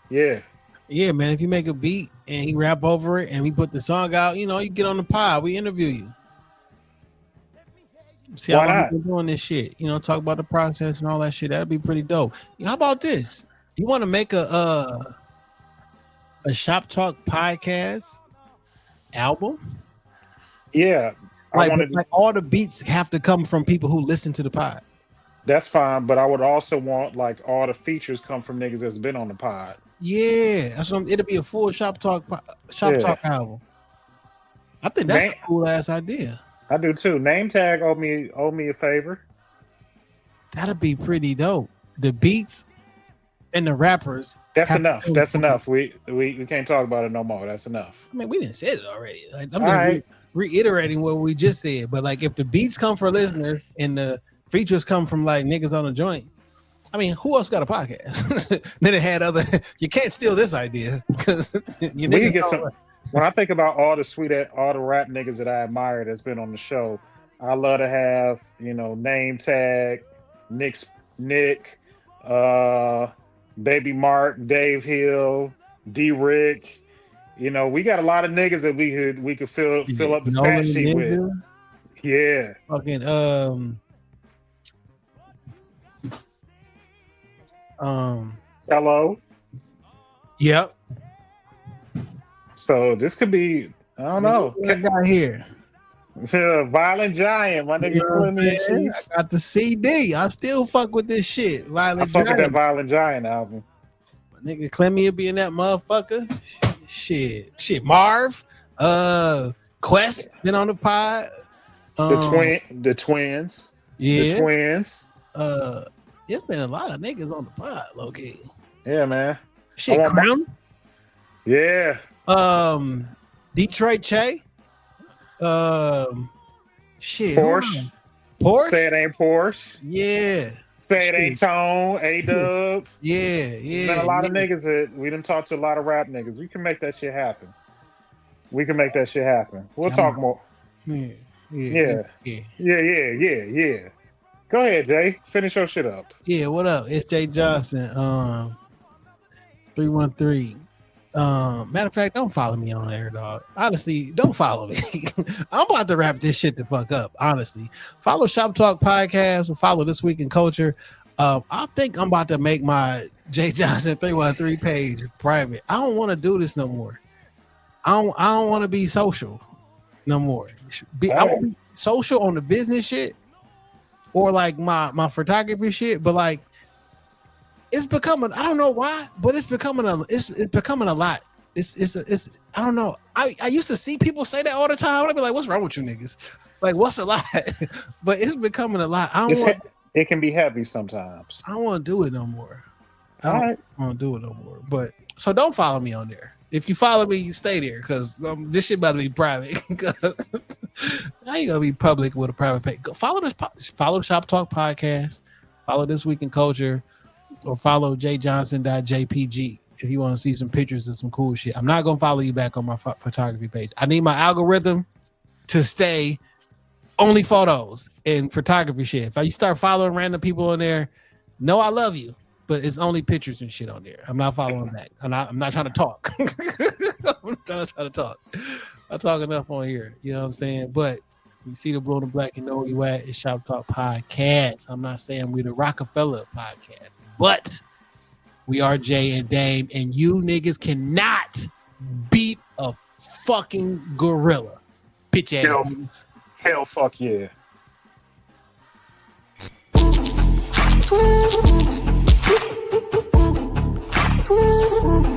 Yeah. Yeah, man. If you make a beat and he rap over it and we put the song out, you get on the pod. We interview you. See how long we've been doing this shit. Talk about the process and all that shit. That'd be pretty dope. How about this? You want to make a Shop Talk Podcast album? Yeah. Like all the beats have to come from people who listen to the pod. That's fine, but I would also want like all the features come from niggas that's been on the pod. Yeah, that's what it'll be a full Shop Talk album. I think that's a cool ass idea. I do too. Name tag owe me a favor. That'd be pretty dope. The beats and the rappers. That's enough. That's enough. We can't talk about it no more. That's enough. I mean, we didn't say it already. Like, all right. reiterating what we just said. But like, if the beats come from listeners and the features come from like niggas on a joint, I mean, who else got a podcast? Then it had other. You can't steal this idea because you We can get some. When I think about all the rap niggas that I admire that's been on the show, I love to have, Name Tag, Nick, Baby Mark, Dave Hill, D Rick. We got a lot of niggas that we could fill up the stat sheet with. Yeah. Fucking Hello. Yep. So this could be, I don't know. What I got here? Violent Giant, my nigga. I got the CD. I still fuck with this shit. I fuck with that Violent Giant album. My nigga Clemmy will be in that motherfucker. Shit. Marv, Quest been on the pod. The twins. Yeah. The twins. It's been a lot of niggas on the pod, low key. Yeah, man. Shit, Crown. Yeah. Detroit Che. Shit. Porsche. Say it ain't Porsche. Yeah. Say it ain't Tone. A-Dub. Yeah. Been a lot of niggas that we done talked to a lot of rap niggas. We can make that shit happen. We'll talk more. Yeah. Go ahead, Jay. Finish your shit up. Yeah, what up? It's Jay Johnson. 313. Matter of fact, don't follow me on there, dog. Honestly, don't follow me. I'm about to wrap this shit the fuck up. Honestly, follow Shop Talk Podcast or follow This Week in Culture. I think I'm about to make my Jay Johnson 313 page private. I don't want to do this no more. I don't want to be social no more. I want to be social on the business shit or like my photography shit, but like it's becoming, I don't know why, but it's becoming a lot. It's I don't know. I used to see people say that all the time. I'd be like, what's wrong with you niggas? Like, what's a lot? But it's becoming a lot. It can be heavy sometimes. I don't want to do it no more. All right. I don't want to do it no more. But so don't follow me on there. If you follow me, you stay there because this shit about to be private. I ain't gonna be public with a private page. Go follow Shop Talk Podcast. Follow This Week in Culture. Or follow jjohnson.jpg if you want to see some pictures of some cool shit. I'm not going to follow you back on my photography page. I need my algorithm to stay only photos and photography shit. If you start following random people on there, no, I love you, but it's only pictures and shit on there. I'm not following back. I'm not trying to talk. I'm not trying to talk. I talk enough on here. You know what I'm saying? But you see the blue and the black, you know where you at. It's Shop Talk Podcast. I'm not saying we the Rockefeller Podcast, but we are Jay and Dame, and you niggas cannot beat a fucking gorilla. Bitch ass. Hell fuck yeah. Ooh.